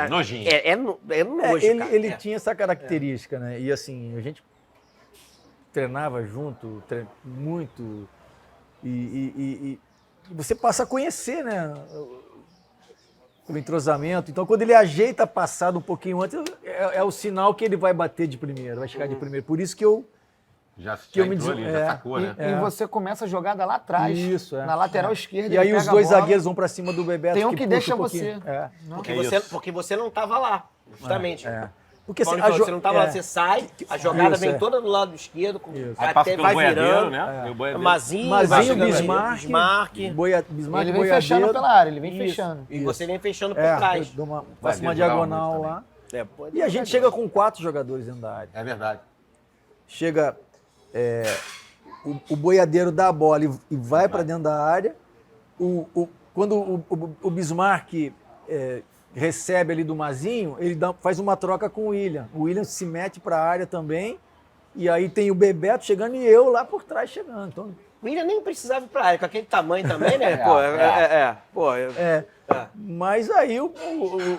Nojinho. É nojo, cara. Ele tinha essa característica, né? E assim, a gente treinava junto, muito, e você passa a conhecer, né? O entrosamento. Então, quando ele ajeita a passada um pouquinho antes, é o sinal que ele vai bater de primeiro, vai chegar de primeiro. Por isso que eu Já eu me entrou des- ali, é. já sacou, né? E você começa a jogada lá atrás. Isso, é. Na lateral esquerda. E aí ele os pega dois a bola. zagueiros vão pra cima do Bebeto. Tem um que puxa deixa pouquinho. você. É. Porque você não tava lá, justamente. Porque Paulo assim, falou, você não tava lá, você sai, a jogada Isso, vem é. toda do lado esquerdo, Aí passa pelo vai boiadeiro, virando. né? Vem o boiadeiro. Mazinho, vai Mazinho, chegando ali, Bismarck, Bismarck, Ele vem fechando Boiadeiro. pela área, ele vem Isso. fechando. E você vem fechando por É, trás. dou uma, Vai faço uma jogar diagonal muito lá. Pode E a gente chega com 4 jogadores dentro da área. É verdade. Chega o boiadeiro dá a bola e vai para dentro da área. Quando o Bismarck recebe ali do Mazinho, ele faz uma troca com o William. O William se mete para a área também. E aí tem o Bebeto chegando e eu lá por trás chegando. Então, O William nem precisava ir pra área, com aquele tamanho também, né? Mas aí o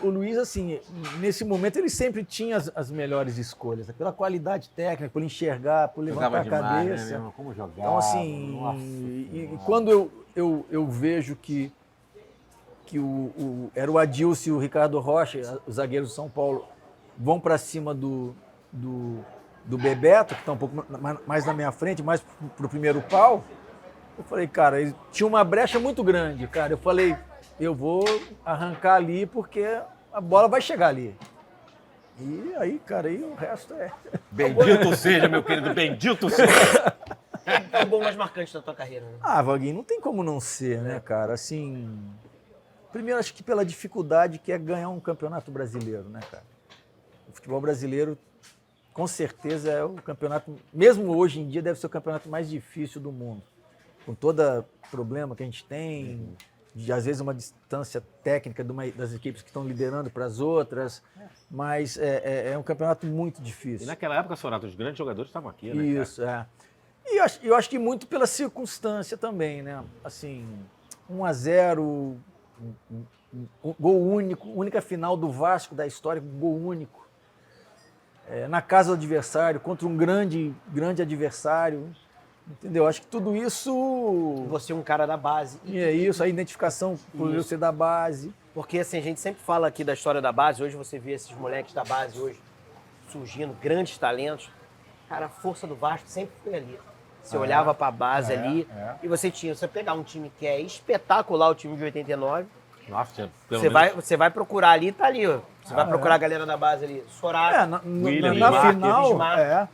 Luiz, assim, nesse momento ele sempre tinha as melhores escolhas, né? Pela qualidade técnica, por enxergar, por levantar Jogava a demais, cabeça. né, meu irmão? Como jogava. Então, assim, Nossa e quando eu vejo que era o Adilson e o Ricardo Rocha, os zagueiros do São Paulo, vão para cima do Bebeto, que está um pouco mais na minha frente, mais pro primeiro pau, eu falei, cara, ele tinha uma brecha muito grande, cara. Eu falei, eu vou arrancar ali porque a bola vai chegar ali. E aí, cara, aí o resto é... Bendito seja, meu querido, bendito seja. É o gol mais marcante da tua carreira, né? Ah, Vaguinho, não tem como não ser, né, cara? Assim, primeiro acho que pela dificuldade que é ganhar um campeonato brasileiro, né, cara? O futebol brasileiro com certeza é o campeonato, mesmo hoje em dia, deve ser o campeonato mais difícil do mundo. Com todo problema que a gente tem, de às vezes uma distância técnica das equipes que estão liderando para as outras, mas é um campeonato muito difícil. E naquela época, Sorato, os grandes jogadores estavam aqui, né? Isso, E eu acho que muito pela circunstância também, né? Assim, 1-0, gol único, única final do Vasco da história, gol único. Na casa do adversário, contra um grande adversário. Entendeu? Acho que tudo isso... Você é um cara da base. E é isso, a identificação por eu ser da base. Porque assim, a gente sempre fala aqui da história da base, hoje você vê esses moleques da base hoje surgindo, grandes talentos. Cara, a força do Vasco sempre foi ali. Você olhava pra base ali e você pegar um time que é espetacular, o time de 89, Nossa, você vai procurar ali, tá ali, ó. Você vai procurar a galera da base ali. Sorato, Na Bismarck, final, Bismarck.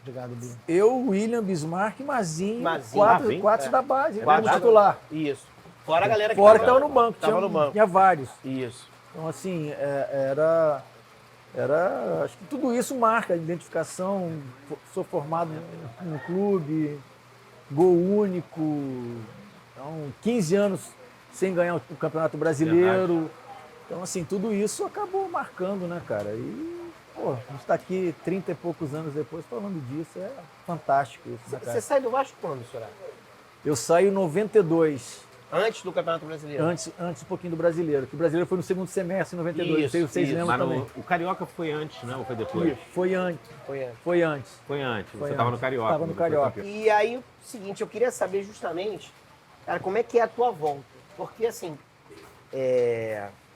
Obrigado, Bia. William, Bismarck e Mazinho, Mazinho, quatro da base, Quatro como titular. Isso. Fora a galera que Fora que estava no banco, tava no banco. tinha vários. Isso. Então, assim, acho que tudo isso marca a identificação. Sou formado no clube, gol único, então, 15 anos sem ganhar o Campeonato Brasileiro. Então, assim, tudo isso acabou marcando, né, cara? E, pô, a gente está aqui 30 e poucos anos depois falando disso, é fantástico isso, né, Você cara? sai do Vasco quando, Sorato? Eu saio em 92. Antes do Campeonato Brasileiro? Antes um pouquinho do Brasileiro, que o Brasileiro foi no segundo semestre, em 92. Isso, Vocês lembram Mas também. o Carioca foi antes, né? Ou foi depois? Foi antes. Foi antes. Foi antes. Foi antes. Foi Você estava no antes. Carioca. Tava no quando foi Carioca. campeão. E aí, o seguinte, eu queria saber justamente, cara, como é que é a tua volta? Porque, assim,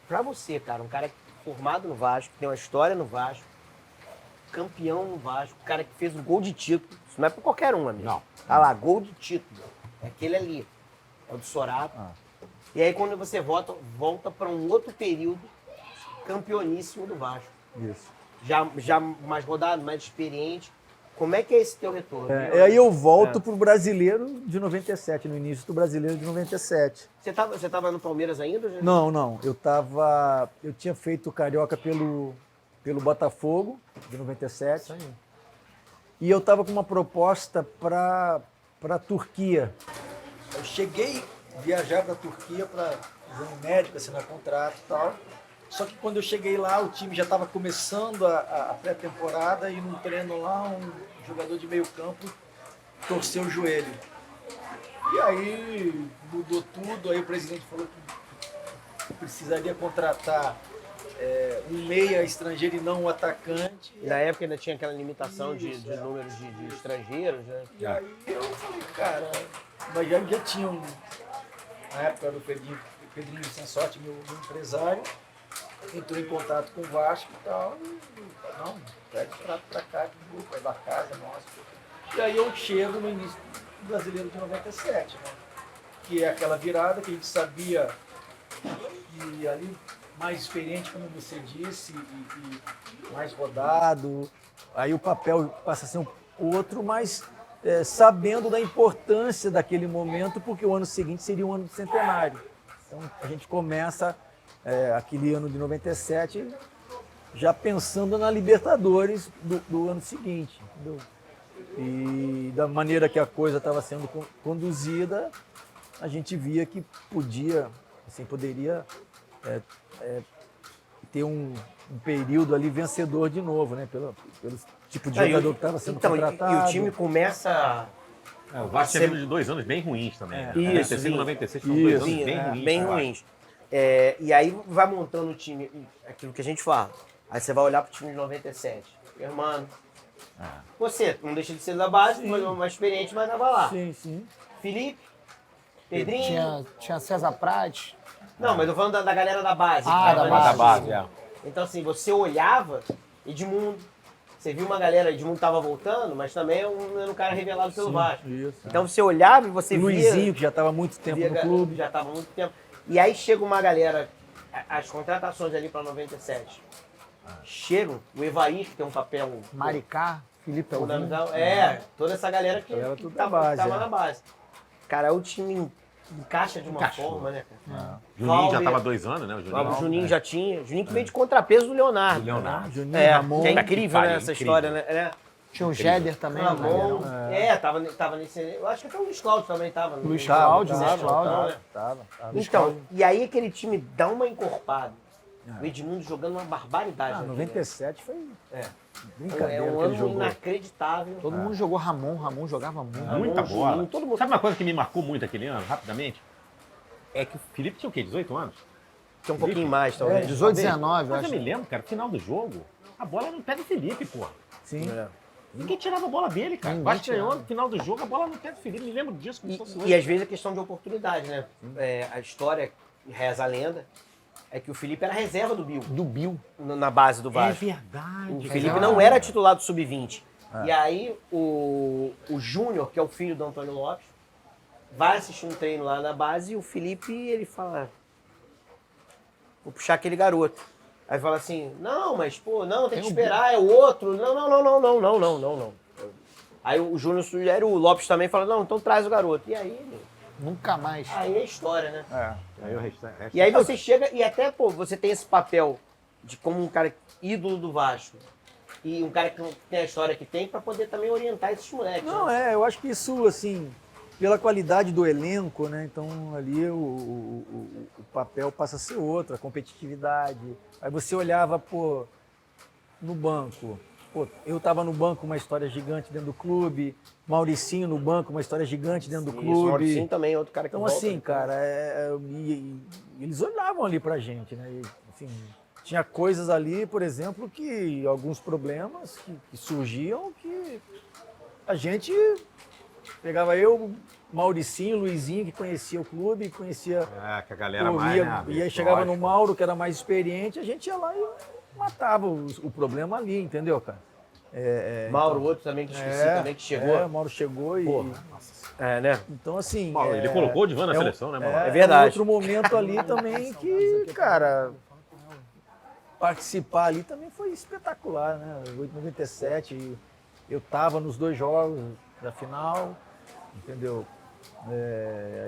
pra você, cara, um cara formado no Vasco, que tem uma história no Vasco, campeão no Vasco, um cara que fez um gol de título, isso não é pra qualquer um, amigo. Não. Tá lá, gol de título. É aquele ali. É o do Sorato. E aí, quando você volta para um outro período campeoníssimo do Vasco. Isso. Já mais rodado, mais experiente. Como é que é esse teu retorno? Aí eu volto pro Brasileiro de 97, no início do Brasileiro de 97. Você tava no Palmeiras ainda? Já? Não. Eu tinha feito o Carioca pelo Botafogo, de 97. Isso aí. E eu estava com uma proposta para a Turquia. Eu cheguei a viajar para a Turquia para exame médico, assinar contrato e tal. Só que quando eu cheguei lá, o time já estava começando a pré-temporada e num treino lá, um jogador de meio campo torceu o joelho. E aí mudou tudo, aí o presidente falou que precisaria contratar um meia estrangeiro e não um atacante. Na época ainda tinha aquela limitação de números de estrangeiros, né? E aí eu falei, cara, mas já tinham, na época do Pedrinho Sensotti, meu empresário, entrou em contato com o Vasco e tal, e não, pede pra cá, de grupo, é da casa nossa. E aí eu chego no início do Brasileiro de 97, né? Que é aquela virada que a gente sabia que ali mais experiente, como você disse, e mais rodado, aí o papel passa a ser outro, mas sabendo da importância daquele momento, porque o ano seguinte seria um ano do centenário. Então a gente começa aquele ano de 97 já pensando na Libertadores do ano seguinte, entendeu? E da maneira que a coisa estava sendo conduzida, a gente via que poderia ter um período ali vencedor de novo, né? Pelo tipo de jogador que estava sendo contratado. E o time começa... O Vasco tinha vindo de 2 anos bem ruins também. Né? Isso, 95 e 96 foram isso. 2 anos bem ruins. Bem cara. ruins. E aí vai montando o time, aquilo que a gente fala. Aí você vai olhar pro time de 97. Meu irmão, você não deixa de ser da base, mas mais experiente, mas tava lá. Sim. Felipe, Pedrinho... Tinha César Prates. Não, mas eu tô falando da galera da base. Ah, que tava da ali. base, Então assim, você olhava, Edmundo, você viu uma galera, Edmundo tava voltando, mas também era um cara revelado pelo Vasco. Isso. Então você olhava e você Luizinho, que já estava há muito tempo via... no clube. Já tava há muito tempo. E aí chega uma galera, as contratações ali para 97. Chegam, o Evair, que tem um papel... Maricá, Felipe Elvin. fundamental. Toda essa galera que Galera tudo tava da base, na base. Cara, o time encaixa de uma forma, né, cara? Juninho já Valber. estava 2 anos, né? O Juninho. O Juninho já tinha. Juninho que veio de contrapeso do Leonardo. Do Leonardo. Juninho, É, Ramon. que é Puta que incrível, né, pariu, essa incrível. história, né? Tinha o Jéder também, Ramon. né? Tava nesse. Eu acho que até o Luiz Cláudio também tava. Luiz Tava, Cláudio, né? Luiz Cláudio. Então, né? Tava. Então, e aí aquele time dá uma encorpada. O Edmundo jogando uma barbaridade. naquele 97 foi É. brincadeira É um que ele ano jogou. inacreditável. Todo mundo jogou Ramon jogava muito. Muita Ramon, bola. Juninho, todo mundo. Sabe uma coisa que me marcou muito aquele ano, rapidamente? É que o Felipe tinha o quê? 18 anos? Tinha um pouquinho mais, talvez. 18, 19, eu Mas eu acho. me lembro, cara, final do jogo, a bola era no pé do Felipe, porra. Sim. Ninguém tirava a bola dele, cara. Ninguém Vasco ganhou tirava. no final do jogo, a bola no pé do Felipe. Me lembro disso como se fosse E hoje. às vezes é questão de oportunidade, né? É, a história, reza a lenda, é que o Felipe era reserva do Bill, Do Bill. na base do É Vasco. verdade. O Felipe cara. não era titular do Sub-20. E aí o Júnior, que é o filho do Antônio Lopes, vai assistir um treino lá na base e o Felipe, ele fala, vou puxar aquele garoto. Aí fala assim, não, mas pô, não, tem que esperar, é o outro. Não. Aí o Júnior sugere, o Lopes também fala, não, então traz o garoto. E aí, Nunca mais. aí é história, né? Aí o resto- E aí você chega e até, pô, você tem esse papel de como um cara ídolo do Vasco e um cara que tem a história que tem pra poder também orientar esses moleques. Não, né? eu acho que isso, assim, pela qualidade do elenco, né? Então ali o papel passa a ser outro, a competitividade. Aí você olhava, pô, no banco. Pô, eu tava no banco, uma história gigante dentro do clube. Mauricinho no banco, uma história gigante dentro do Isso, clube. o Mauricinho também é outro cara que Então, volta, assim, né? cara, eles olhavam ali pra gente, né? E, assim, tinha coisas ali, por exemplo, que alguns problemas que surgiam que a gente pegava eu, Mauricinho, Luizinho, que conhecia o clube, conhecia. É, que a galera Pô, mais, né? e aí chegava no lógico. Mauro, que era mais experiente, a gente ia lá e matava o problema ali, entendeu, cara? Mauro, outro também que esqueci, também que chegou. o Mauro chegou e. É, né? Então, assim. Mauro, ele colocou o Divan na seleção, né, Mauro? É verdade. Outro momento ali também que, cara, participar ali também foi espetacular, né? 97, eu tava nos 2 jogos da final, entendeu?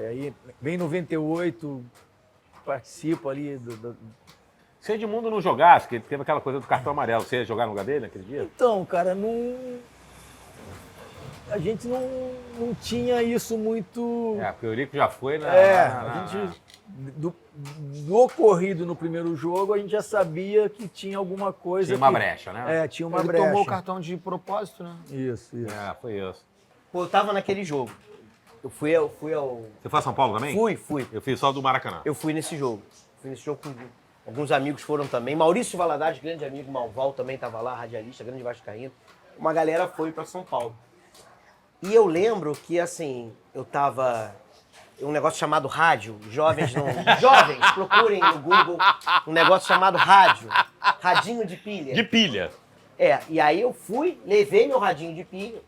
Aí, bem em 98, participo ali Se o Edmundo não jogasse, que teve aquela coisa do cartão amarelo, você ia jogar no lugar dele naquele dia? Então, cara, a gente não tinha isso muito. É, porque o Eurico já foi na... A gente, do ocorrido no primeiro jogo, a gente já sabia que tinha alguma coisa. Tinha uma brecha, né? Tinha uma Ele brecha. tomou o cartão de propósito, né? Isso. É, foi isso. Pô, eu tava naquele jogo. Eu fui ao... Você foi a São Paulo também? Fui. Eu fiz só do Maracanã. Eu fui nesse jogo. Fui nesse jogo com alguns amigos foram também. Maurício Valadares, grande amigo, Malval também estava lá, radialista, grande vascaíno. Uma galera foi para São Paulo. E eu lembro que, assim, eu tava... Um negócio chamado rádio. Jovens, procurem no Google um negócio chamado rádio. Radinho de pilha. De pilha. E aí eu fui, levei meu radinho de pilha.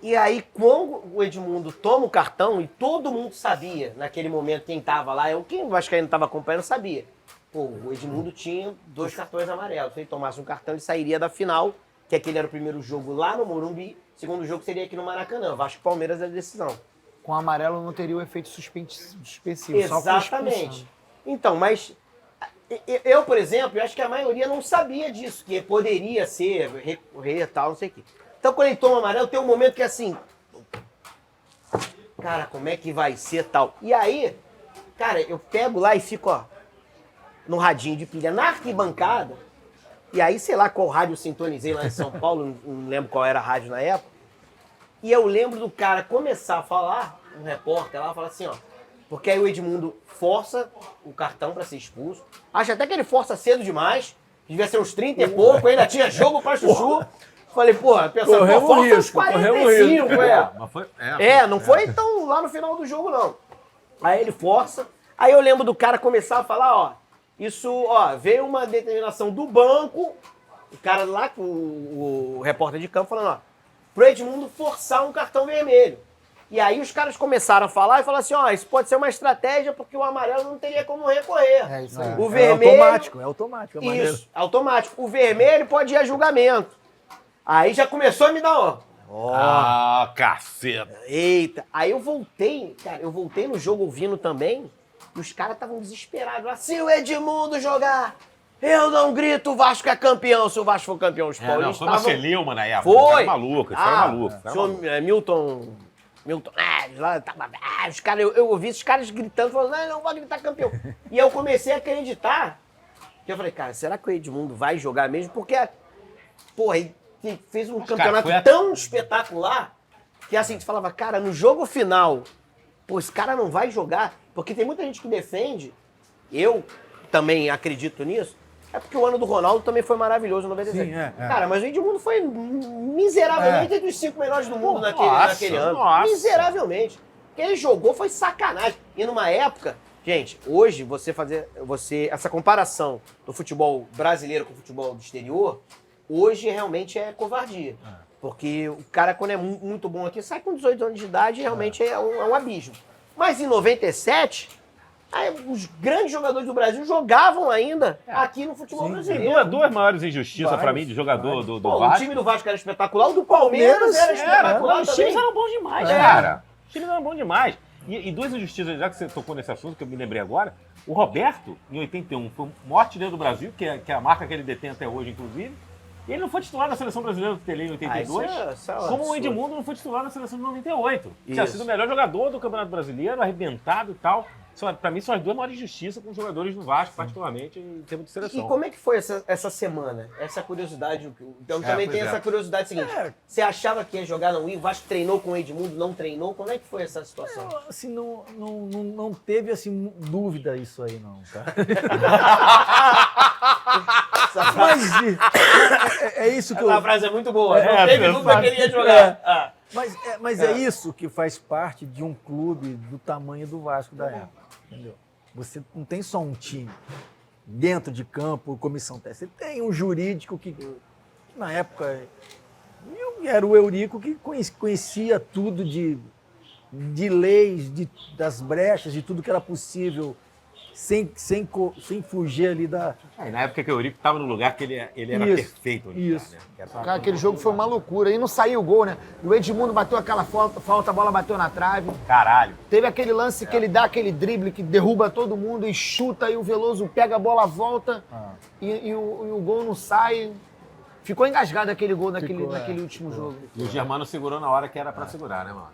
E aí, quando o Edmundo toma o cartão, e todo mundo sabia, naquele momento, quem tava lá, quem o vascaíno estava acompanhando, sabia. Pô, o Edmundo tinha 2 cartões amarelos. Se ele tomasse um cartão, ele sairia da final, que aquele era o primeiro jogo lá no Morumbi. O segundo jogo seria aqui no Maracanã. Vasco e Palmeiras era a decisão. Com o amarelo não teria o efeito suspensivo. Só com Exatamente. expulsão. Então, mas eu, por exemplo, eu acho que a maioria não sabia disso, que poderia ser, recorrer e tal, não sei o quê. Então, quando ele toma amarelo, tem um momento que é assim, cara, como é que vai ser tal? E aí, cara, eu pego lá e fico, ó, no radinho de pilha, na arquibancada, e aí, sei lá qual rádio eu sintonizei lá em São Paulo, não lembro qual era a rádio na época, e eu lembro do cara começar a falar, um repórter lá, fala assim, ó, porque aí o Edmundo força o cartão pra ser expulso, acho até que ele força cedo demais, devia ser uns 30 e pouco, ainda tinha jogo pra chuchu. Falei, porra, pensando, Corremos força uns risco, 45, Mas foi... não foi tão lá no final do jogo, não. Aí ele força, aí eu lembro do cara começar a falar, ó, isso, ó, veio uma determinação do banco, o cara lá, o repórter de campo, falando, ó, pro Edmundo forçar um cartão vermelho. E aí os caras começaram a falar e falaram assim, ó, isso pode ser uma estratégia porque o amarelo não teria como recorrer. É isso aí. O vermelho... É automático. É Isso, automático. O vermelho pode ir a julgamento. Aí já começou a me dar, ó. Ah, caceta. Eita. Aí eu voltei, cara, no jogo ouvindo também. E os caras estavam desesperados. Lá, se o Edmundo jogar, eu não grito, o Vasco é campeão. Se o Vasco for campeão, os paulistas Foi uma Celilma na época. Foi. Era maluco, isso era maluco. Isso era senhor, maluco. Milton, lá tava, os caras, eu ouvi esses caras gritando, falando, não vou gritar campeão. E eu comecei a acreditar. Que eu falei, cara, será que o Edmundo vai jogar mesmo? Porque, porra, ele fez um campeonato tão espetacular que assim, tu falava, cara, no jogo final, pô, esse cara não vai jogar. Porque tem muita gente que defende, eu também acredito nisso, é porque o ano do Ronaldo também foi maravilhoso em 97. Sim, é. Cara, mas o Edmundo foi miseravelmente entre os 5 melhores do mundo naquele ano. nossa. Miseravelmente. O que ele jogou foi sacanagem. E numa época, gente, hoje essa comparação do futebol brasileiro com o futebol do exterior, hoje realmente é covardia. Porque o cara, quando é muito bom aqui, sai com 18 anos de idade e realmente é um abismo. Mas em 97, os grandes jogadores do Brasil jogavam ainda aqui no futebol brasileiro. Duas maiores injustiças pra mim de jogador do Pô, Vasco. o time do Vasco era espetacular, o do Palmeiras era espetacular Os também. times eram bons demais, cara. Os times eram bons demais. E duas injustiças, já que você tocou nesse assunto, que eu me lembrei agora, o Roberto, em 81, foi o maior artilheiro do Brasil, que é a marca que ele detém até hoje, inclusive. E ele não foi titular na seleção brasileira do Tele em 82, isso é um como o absurdo. Edmundo não foi titular na seleção de 98. Isso. Tinha sido o melhor jogador do Campeonato Brasileiro, arrebentado e tal. Pra mim, são as duas maiores injustiças com os jogadores do Vasco, particularmente em termos de seleção. E como é que foi essa semana? Essa curiosidade. Então também tem essa curiosidade seguinte. Você achava que ia jogar no Rio? O Vasco treinou com o Edmundo, não treinou? Como é que foi essa situação? Assim, não teve assim, dúvida isso aí, não, cara. Mas é isso que Essa frase é muito boa. É, não teve é, dúvida que ele ia jogar. Mas é isso que faz parte de um clube do tamanho do Vasco da época, entendeu? Você não tem só um time dentro de campo, comissão técnica. Você tem um jurídico que, na época, era o Eurico que conhecia tudo de leis, das brechas, de tudo que era possível, sem fugir ali da... E na época que o Eurico estava no lugar que ele era Isso, perfeito. Ali, isso. Cara, aquele jogo foi uma loucura. E não saiu o gol, né? E o Edmundo bateu aquela falta, a bola bateu na trave. Caralho. Teve aquele lance que ele dá aquele drible que derruba todo mundo e chuta, e o Veloso pega a bola, volta, e o gol não sai. Ficou engasgado aquele gol naquele último jogo. E o Germano segurou na hora que era pra segurar, né, mano?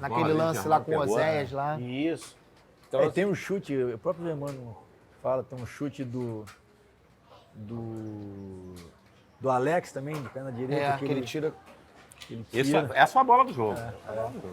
Naquele lance lá com o Oséias lá. Isso. Então, tem um chute, o próprio Germano fala, tem um chute do Alex também, de perna direita. Que ele tira. Essa é a bola do jogo.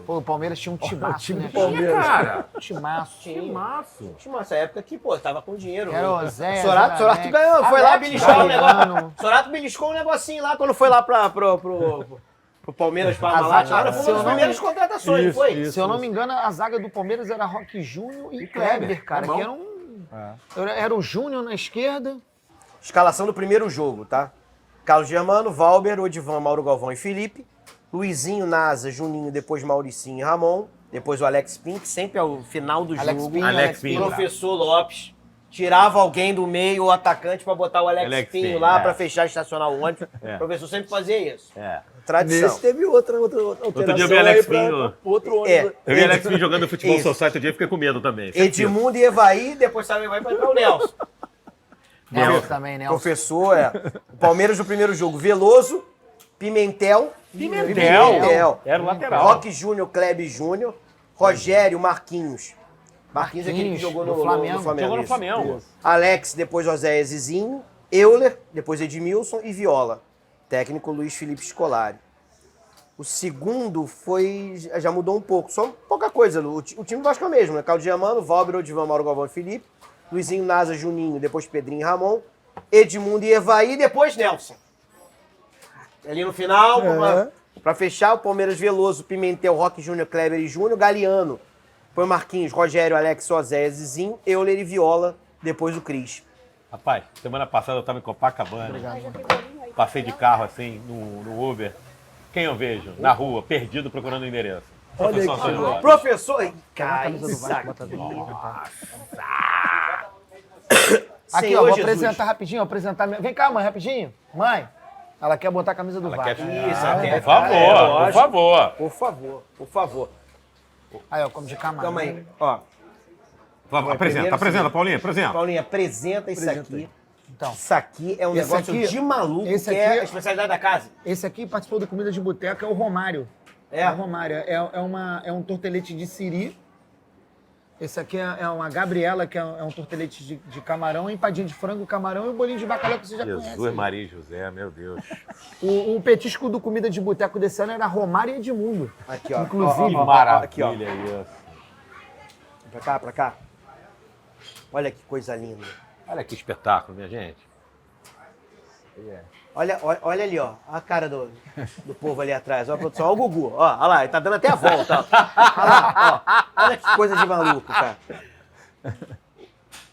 Pô, o Palmeiras tinha um timaço, time né? do Palmeiras. Cara, Um timaço. tinha essa época que, pô, tava com dinheiro. Era o Oséias, Sorato era Alex. ganhou, foi lá, Alex beliscou o negócio. Galeano. Sorato beliscou um negocinho lá quando foi lá pro Palmeiras Parmalat. zaga, Foi se eu uma das não primeiras contratações, não foi? isso. Se eu não me engano, a zaga do Palmeiras era Roque Júnior e Kleber, cara, que era o Júnior na esquerda. Escalação do primeiro jogo, tá? Carlos Germano, Valber, Odivan, Mauro Galvão e Felipe. Luizinho, Nasa, Juninho, depois Mauricinho e Ramon. Depois o Alex Pink, sempre ao final do jogo. Alex Pinho. Professor Lopes tirava alguém do meio, o atacante, pra botar o Alex Pinho Pinho, lá pra fechar e estacionar o ônibus. É. O professor sempre fazia isso. É. Tradição. Nesse teve outra alteração. Outro dia eu vi Alex aí pra Pinho. outro ônibus. É. Eu vi Alex Pinho jogando futebol Isso. society outro dia e fiquei com medo também. Edmundo e Evaí, depois sabe vai pra entrar o Nelson. Nelson também, Nelson. Professor, O Palmeiras no primeiro jogo, Veloso, Pimentel. Era o lateral. Roque Júnior, Kleber Júnior. Rogério, Marquinhos. Marquinhos é aquele que jogou no Flamengo. Jogou no isso. Flamengo. Alex, depois José Zizinho. Euler, depois Edmilson e Viola. Técnico Luiz Felipe Scolari. O segundo já mudou um pouco, só pouca coisa. O time do Vasco é o mesmo, né? Carlos Germano, Valber, Odivan, Mauro Galvão e Felipe. Luizinho, Nasa, Juninho, depois Pedrinho e Ramon. Edmundo e Evaí, depois Nelson. Ali no final, pra fechar, o Palmeiras Veloso, Pimentel, Roque Júnior, Kleber e Júnior. Galeano, foi Marquinhos, Rogério, Alex, Oséias, Zizinho. Euler e Viola, depois o Cris. Rapaz, semana passada eu tava em Copacabana. Passei de carro assim, no Uber. Quem eu vejo? Na rua, perdido procurando o endereço. Olha Professor aqui, Antônio Lopes. Professor... Camisa do Vasco, Cai, bota dele. Aqui, Senhor ó, vou Jesus. apresentar rapidinho, apresentar. Vem cá, mãe, rapidinho. Mãe, ela quer botar a camisa do Vasco. Isso, Por favor, por favor. Por favor, por favor. Aí, ó, como de camarão. Calma aí, ó. Apresenta, Paulinho, apresenta. Paulinho, apresenta isso aqui. Então, Isso aqui é um Esse negócio aqui- de maluco, esse que é aqui- a especialidade da casa. esse aqui participou do Comida de Boteco, é o Romário. É? o Romário. É um tortelete de siri. Esse aqui é uma Gabriela, que é um tortelete de camarão, empadinha de frango, camarão e o bolinho de bacalhau que você já conhece. Jesus, Maria e José, meu Deus. O petisco do Comida de Boteco desse ano era Romário e Edmundo. Aqui, ó. Inclusive, Que ó, maravilha aqui, ó. isso. Pra cá. Olha que coisa linda. Olha que espetáculo, minha gente. Olha ali, ó. A cara do povo ali atrás. Ó a produção. Ó o Gugu. Ó, olha lá, ele tá dando até a volta. Ó. Olha lá, ó. Olha que coisa de maluco, cara.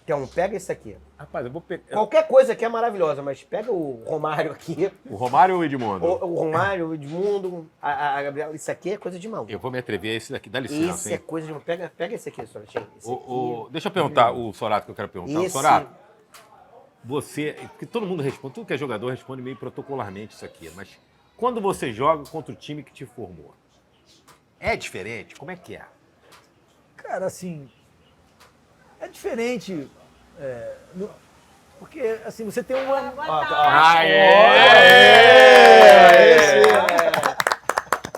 Então, pega esse aqui. Rapaz, eu vou pegar. Qualquer coisa aqui é maravilhosa, mas pega o Romário aqui. O Romário ou o Edmundo? O Romário, o Edmundo, a Gabriela. Isso aqui é coisa de maluco. Eu vou me atrever a esse daqui, dá licença, Esse é hein? coisa de maluco. Pega esse aqui, Soratinho. Esse aqui. Deixa eu perguntar, o Sorato que eu quero perguntar. Esse- Sorato, você, porque todo mundo responde, tudo que é jogador responde meio protocolarmente isso aqui, mas quando você joga contra o time que te formou, é diferente? Como é que é? Cara, assim, é diferente. Porque, assim, você tem uma...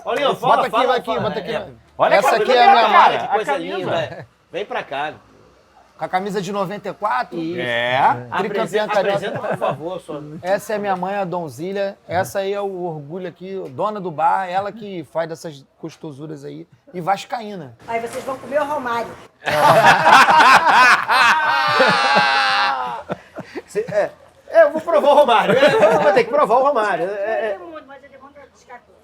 Paulinho, bota fala. aqui. Olha Essa a aqui camisa é a minha dela, marca. Que a coisa camisa. linda. Vem pra cá. Com a camisa de 94. Tricampeã carioca. Apresenta, por favor, só. Essa é minha mãe, a Donzília. Essa aí é o orgulho aqui, dona do bar. Ela que faz dessas gostosuras aí. E vascaína. Aí vocês vão comer o Romário. Eu vou provar o Romário. Eu vou ter que provar o Romário. Mas ele manda descartou.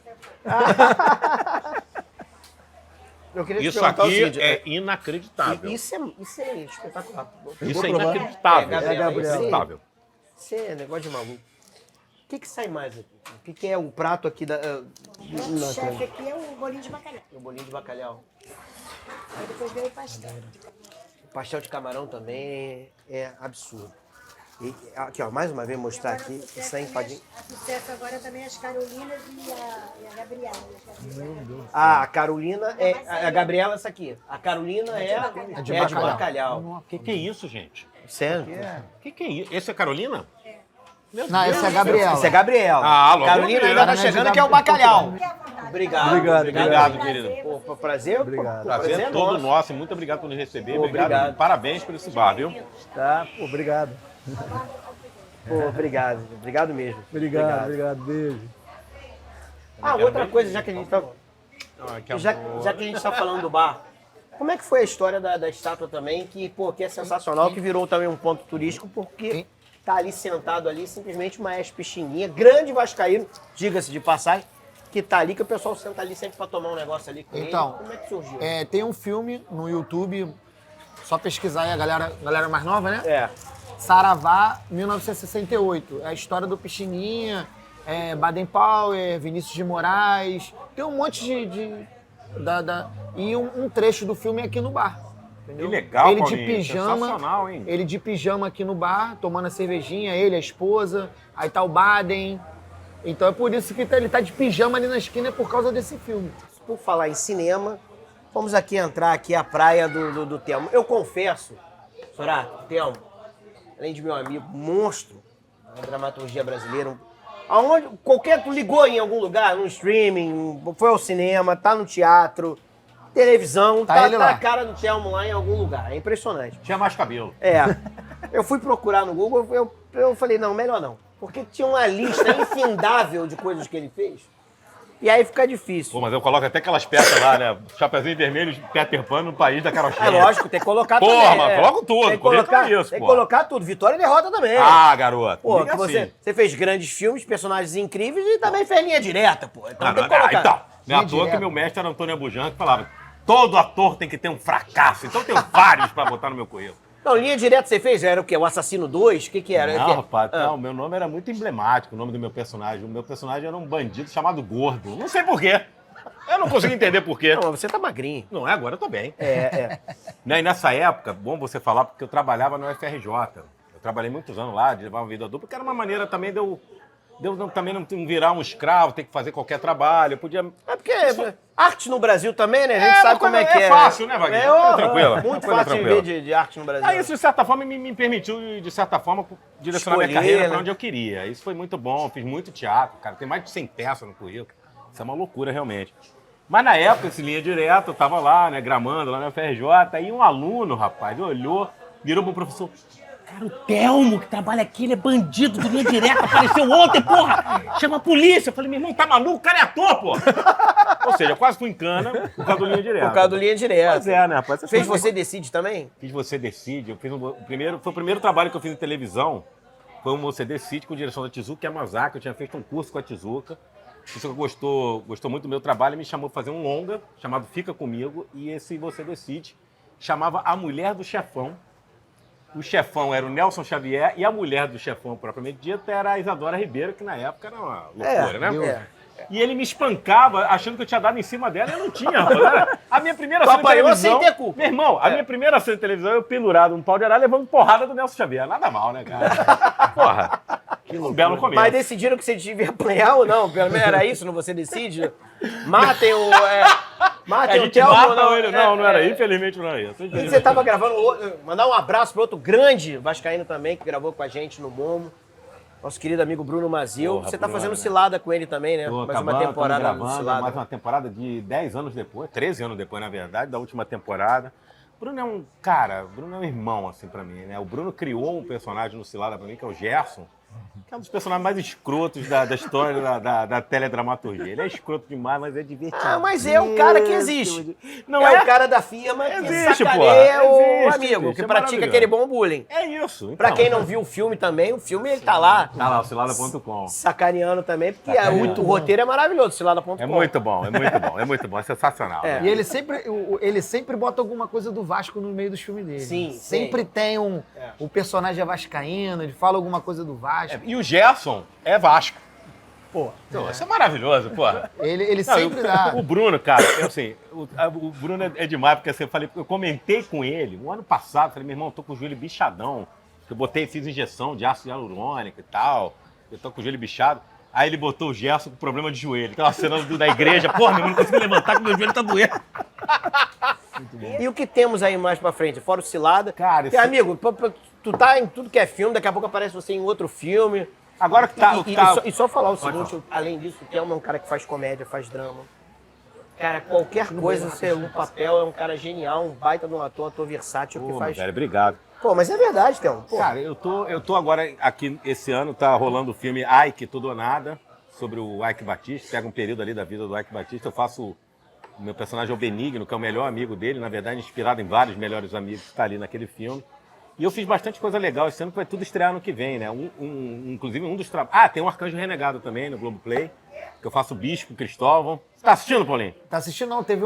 Eu queria te Isso perguntar o aqui seguinte, é inacreditável. Isso é espetacular. Isso é provar. inacreditável. Gabriela, Inacreditável. Isso é negócio de maluco. O que sai mais aqui? O que é o prato aqui da... O chefe aqui é o bolinho de bacalhau. O bolinho de bacalhau. Aí depois vem o pastel. O pastel de camarão também é absurdo. E aqui, ó, mais uma vez mostrar aqui. Isso é empadinho. A sucesso agora também as Carolinas e a Gabriela. A Carolina é... A Gabriela, essa aqui. A Carolina é de bacalhau. O que é isso, gente? Sério? O que é isso? Esse é Carolina? Não, essa é a Gabriela. Esse é Gabriela. Ah, logo Carolina primeiro. ainda tá chegando, que é o bacalhau. Fique à vontade. Obrigado. Obrigado, querido. Pô, prazer. Obrigado. Prazer é todo nosso. Muito obrigado por nos receber. Obrigado. Parabéns por esse bar, viu? Tá? Obrigado. Pô, obrigado. Obrigado mesmo. Obrigado. Beijo. Outra coisa, já que a gente tá... Já que a gente tá falando do bar, como é que foi a história da estátua também, que é sensacional, que virou também um ponto turístico, porque tá ali sentado ali, simplesmente o Maestro Pixinguinha, grande vascaíno, diga-se de passagem, que tá ali, que o pessoal senta ali sempre pra tomar um negócio ali com Então, ele. Como é que surgiu? Tem um filme no YouTube, só pesquisar aí a galera mais nova, né? Saravá, 1968. É a história do Pixinguinha, Baden Powell, Vinícius de Moraes. Tem um monte e um trecho do filme é aqui no bar. Entendeu? Que legal, ele de Paulinho. pijama, Sensacional, hein? ele de pijama aqui no bar, tomando a cervejinha, ele, a esposa, aí tá o Baden. Então é por isso que ele tá de pijama ali na esquina, é por causa desse filme. Por falar em cinema, vamos aqui entrar aqui a praia do Telmo. Eu confesso, Sorato, Telmo, além de meu amigo, monstro da dramaturgia brasileira, aonde tu ligou em algum lugar, no streaming, foi ao cinema, tá no teatro, televisão, Tá ele lá. a cara do Telmo lá em algum lugar. É impressionante. Tinha mais cabelo. Eu fui procurar no Google, eu falei, não, melhor não. Porque tinha uma lista infindável de coisas que ele fez. E aí fica difícil. Pô, mas eu coloco até aquelas peças lá, né? Chapeuzinho vermelho, Peter Pan no país da carochinha. É lógico, tem que colocar Porra, também. mas coloca tudo, Tem que colocar, isso, tem que pô. colocar tudo. Vitória e derrota também. Ah, garoto. Pô, liga que assim. você fez grandes filmes, personagens incríveis e também fez linha direta, pô. Então tem que colocar. Então, não é à Linha toa que direta. meu mestre era Antônio Abujan, que falava, todo ator tem que ter um fracasso. Então eu tenho vários pra botar no meu currículo. Não, linha direta você fez? Era o quê? O Assassino 2? O que era? Não, rapaz, Ah. não, meu nome era muito emblemático, o nome do meu personagem. O meu personagem era um bandido chamado Gordo. Não sei por quê. Eu não consigo entender por quê. Não, mas você tá magrinho. Não é, agora eu tô bem. É. Né, e nessa época, bom você falar, porque eu trabalhava no UFRJ. Eu trabalhei muitos anos lá, de levar uma vida dupla, que era uma maneira também de eu também não virar um escravo, ter que fazer qualquer trabalho. Eu podia... É porque arte no Brasil também, né? A gente sabe como é que é. É fácil, né, Wagner? Tranquilo. Muito fácil viver de arte no Brasil. Aí isso, de certa forma, me permitiu, de certa forma, direcionar minha carreira para onde eu queria. Isso foi muito bom, fiz muito teatro, cara. Tem mais de 100 peças no currículo. Isso é uma loucura, realmente. Mas na época, esse Linha Direta, eu tava lá, né, gramando lá na UFRJ, aí um aluno, rapaz, olhou, virou pro professor... Cara, o Telmo, que trabalha aqui, ele é bandido do Linha Direta, apareceu ontem, porra! Chama a polícia! Eu falei, meu irmão, tá maluco? O cara é ator, porra! Ou seja, eu quase fui em cana por causa do Linha Direta. Por causa do Linha Direta. Pois é, né, rapaz? Fez Você Decide também? Fiz Você Decide. Eu fiz foi o primeiro trabalho que eu fiz em televisão. Foi o Você Decide com direção da Tezuka Yamazaki. Eu tinha feito um curso com a Tezuka. A Tezuka gostou muito do meu trabalho e me chamou para fazer um longa chamado Fica Comigo. E esse Você Decide chamava A Mulher do Chefão. O chefão era o Nelson Xavier e a mulher do chefão, propriamente dita, era a Isadora Ribeiro, que na época era uma loucura, né? E ele me espancava achando que eu tinha dado em cima dela e eu não tinha, rapaz. A minha primeira cena de televisão... sem ter culpa. Meu irmão, a minha primeira cena de televisão, eu pendurado num pau de arara levando porrada do Nelson Xavier. Nada mal, né, cara? Porra, que belo começo. Mas decidiram que você devia apanhar ou não? Pelo menos era isso, não Você Decide? Matem o... Matem o Telmo, não era. Infelizmente não era isso. E você tava gravando... Mandar um abraço para outro grande vascaíno também, que gravou com a gente no Momo. Nosso querido amigo Bruno Mazil. Você tá fazendo cilada com ele também, né? Mais uma temporada do Cilada. Mais uma temporada de 10 anos depois, 13 anos depois, na verdade, da última temporada. Bruno é um cara, Bruno é um irmão, assim, pra mim, né? O Bruno criou um personagem no Cilada pra mim, que é o Gerson, que é um dos personagens mais escrotos da história da teledramaturgia. Ele é escroto demais, mas é divertido. Ah, mas é um cara que existe. Não é o cara da firma que existe, sacaneia o existe, amigo, que pratica aquele bom bullying. É isso. Então. Pra quem não viu o filme também, o filme ele tá lá. Tá lá, o cilada.com. Sacaneando também, porque o roteiro é maravilhoso, cilada.com. É muito bom, é sensacional. E ele sempre bota alguma coisa do Vasco no meio dos filmes dele. Sim. Sempre tem o personagem é vascaíno, ele fala alguma coisa do Vasco. E o Gerson é Vasco. Pô, então, isso é maravilhoso, pô. Ele sempre dá. O Bruno, cara, assim, o Bruno é demais, porque assim, eu comentei com ele, um ano passado, falei, meu irmão, eu tô com o joelho bichadão. Eu fiz injeção de ácido hialurônico e tal, eu tô com o joelho bichado. Aí ele botou o Gerson com problema de joelho. Aquela cena da igreja, porra, meu irmão, não consigo levantar, que meu joelho tá doendo. Muito bom. E o que temos aí mais pra frente? Fora o Cilada. Cara, amigo, tu tá em tudo que é filme, daqui a pouco aparece você em outro filme. Agora que tá... E só falar o seguinte, além disso, o Telmo é um cara que faz comédia, faz drama. Cara, qualquer coisa, um papel, é um cara genial, um baita de um ator versátil que faz... Velho, obrigado. Pô, mas é verdade, Telmo. Cara, eu tô agora aqui, esse ano tá rolando o filme Ike, Tudo ou Nada, sobre o Ike Batista. Pega um período ali da vida do Ike Batista. Eu faço... O meu personagem é o Benigno, que é o melhor amigo dele, na verdade, inspirado em vários melhores amigos que está ali naquele filme. E eu fiz bastante coisa legal esse ano, que vai tudo estrear no que vem, né? Inclusive um dos trabalhos... tem um Arcanjo Renegado também no Globoplay, que eu faço o Bispo Cristóvão. Você tá assistindo, Paulinho? Tá assistindo não, teve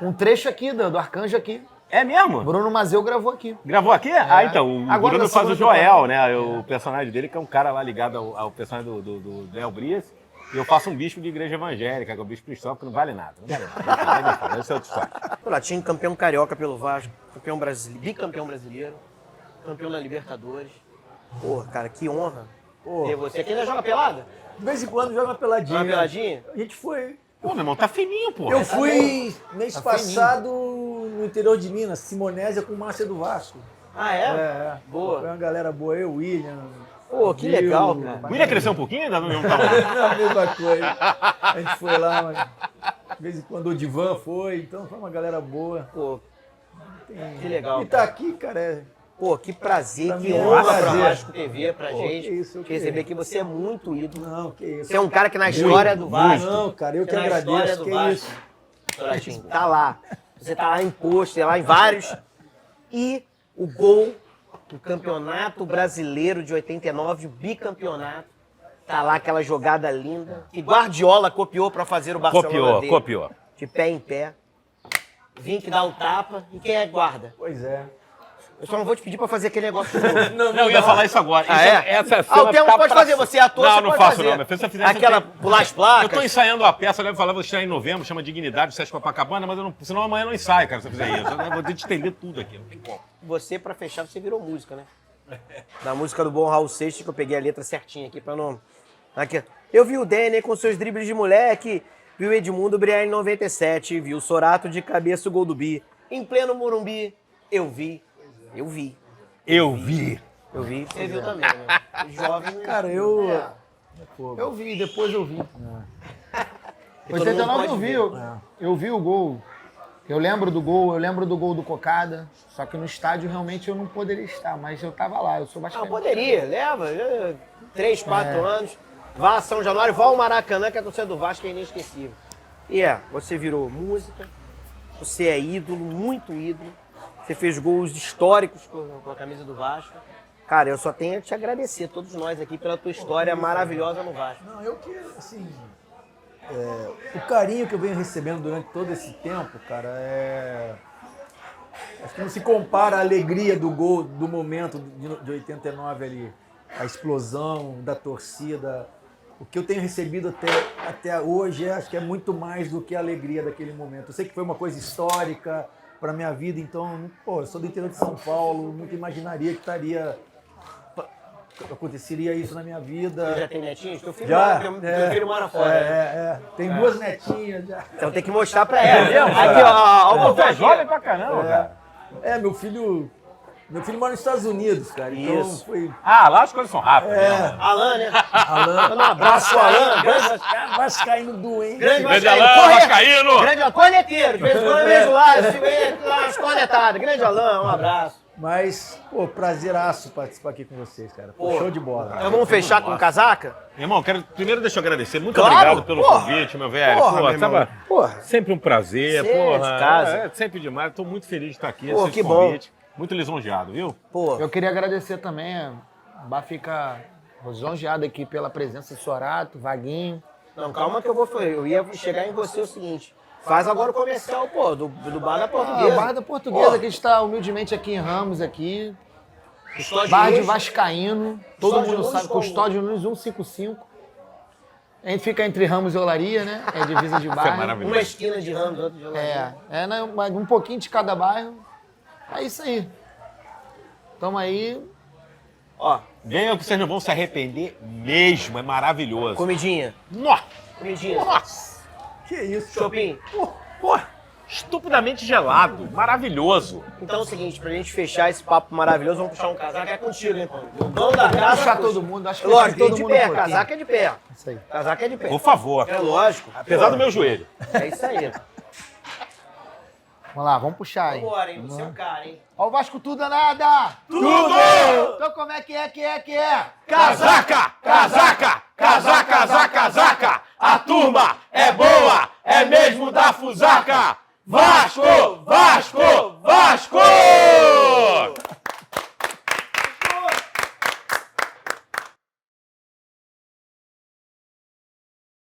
um trecho aqui do Arcanjo aqui. É mesmo? Bruno Mazeu gravou aqui. Gravou aqui? Então, o Agora Bruno faz o Joel, né? O personagem dele, que é um cara lá ligado ao personagem do Léo Brias. E eu faço um bispo de igreja evangélica, que é o Bispo Cristóvão, que não vale nada. Não vale nada. Esse é outro história. Lá, tinha campeão carioca pelo Vasco, campeão brasileiro, bicampeão brasileiro, campeão da Libertadores. Porra, cara, que honra. E você aqui ainda joga pelada? De vez em quando joga uma peladinha. Joga peladinha? A gente foi... Pô, meu irmão, tá fininho, pô. Eu fui mês passado no interior de Minas, Simonésia com Márcia do Vasco. Ah, é? Boa. Foi uma galera boa, eu, William... Pô, que legal, cara. O William cresceu um pouquinho ainda? Não, não, a mesma coisa. A gente foi lá, mas de vez em quando o Divan foi, então foi uma galera boa. Pô, que legal. E tá aqui, cara, Pô, que prazer, pra que mim honra prazer. pra Vasco TV, pra gente. Que isso, receber aqui, você é muito ídolo. Não, que isso. Você é um cara que na história do Vasco... Não, cara, eu que na história agradeço, do que Vasco, isso. Toratinho, tá lá. Você tá lá em pôster, lá em vários. E o gol do Campeonato Brasileiro de 89, o bicampeonato. Tá lá aquela jogada linda. E Guardiola copiou pra fazer o Barcelona dele. Copiou. De pé em pé. Vim que dá o tapa. E quem é guarda? Pois é. Eu só não vou te pedir pra fazer aquele negócio de novo. Não, eu ia falar isso agora. Essa cena o Telmo pode fazer, você é ator, você não pode faço fazer. não, meu filho, se eu fizer aquela pular as placas. Eu tô ensaiando a peça, eu falava, vou estrear em novembro, chama Dignidade, Sesc Copacabana, mas senão amanhã não ensaio, cara, se eu fizer isso. Eu vou ter que entender tudo aqui, não tem como. Você, pra fechar, você virou música, né? Da música do Bom Raul Seixas, que eu peguei a letra certinha aqui pra não... Aqui. Eu vi o Denner com seus dribles de moleque, vi o Edmundo brilhar em 97, vi o Sorato de cabeça o gol do Bi. Em pleno Morumbi, eu vi. Eu vi. Eu vi, você viu também, né? Jovem... Cara, Eu vi, depois eu vi. E todo mundo 89 eu pode vi, ver. eu vi o gol. Eu lembro do gol do Cocada. Só que no estádio realmente eu não poderia estar, mas eu tava lá, eu sou Não, bastante. poderia, leva. 3, 4 anos. Vá a São Januário, vá ao Maracanã, que a torcida do Vasco é inesquecível. E você virou música, você é ídolo, muito ídolo. Você fez gols históricos com a camisa do Vasco. Cara, eu só tenho a te agradecer, todos nós aqui, pela tua história maravilhosa no Vasco. Não, eu que, assim, o carinho que eu venho recebendo durante todo esse tempo, cara, acho que não se compara a alegria do gol, do momento de 89 ali, a explosão da torcida. O que eu tenho recebido até hoje, acho que é muito mais do que a alegria daquele momento. Eu sei que foi uma coisa histórica para minha vida, então, eu sou do interior de São Paulo, nunca imaginaria que aconteceria isso na minha vida. Você já tem netinhos? Teu filho, Já, teu filho mora fora. Tem 2 netinhas já. Então tem que mostrar pra ela. Aqui, ó. Tu é jovem pra caramba, cara. Meu filho mora nos Estados Unidos, cara. Então Isso. foi. Ah, lá as coisas são rápidas. né? Alan, né? Alan. Manda um abraço pro Alan. Vascaíno doente. Grande Grande Vascaíno. Alan, Vascaíno! Grande corneteiro. De vez em quando eu vejo lá, as cornetadas. Grande Alan, um abraço. Mas, prazeraço participar aqui com vocês, cara. Show de bola. Então vamos fechar com casaca? Irmão, primeiro deixa eu agradecer. Muito Claro, obrigado pelo porra. convite, meu velho. Porra, meu Tava irmão. Porra. sempre um prazer, Você é porra. de casa. É sempre demais. Tô muito feliz de estar aqui. Pô, esse que convite. Muito lisonjeado, viu? Pô, Eu queria agradecer também, o Bar fica lisonjeado aqui pela presença do Sorato, Vaguinho. não, calma que eu ia chegar em você o seguinte. Faz agora o comercial, do Bar da Portuguesa. O Bar da Portuguesa, que a gente está humildemente aqui em Ramos, aqui. Custódio Bar de Nunes. Vascaíno, todo Custódio mundo Nunes sabe, qual? Custódio Nunes 155. A gente fica entre Ramos e Olaria, né? É divisa de Isso é bairro. maravilhoso. Uma esquina de Ramos, outra de Olaria. Um pouquinho de cada bairro. É isso aí. Tamo aí. Ó, Venham que vocês não vão se arrepender mesmo. É maravilhoso. comidinha. Nossa! Comidinha. Nossa! Que isso, Chopin. Pô, estupidamente gelado. Maravilhoso. Então é o seguinte, pra gente fechar esse papo maravilhoso, vamos puxar um casaco. É contigo, hein, pô? O dono da casa. Puxar todo mundo, acho que Lógico, todo de mundo pé. um pouquinho. Casaco é de pé. Isso aí. Casaco é de pé. Por favor. É lógico. Apesar do meu joelho. É isso aí. Vamos lá, vamos puxar aí. Vambora, hein? Você é o cara, hein? Ó o Vasco tudo ou nada! Tudo! Então como é que é? Casaca! Casaca! Casaca, casaca, casaca! A turma é boa! É mesmo da fusaca! Vasco! Vasco!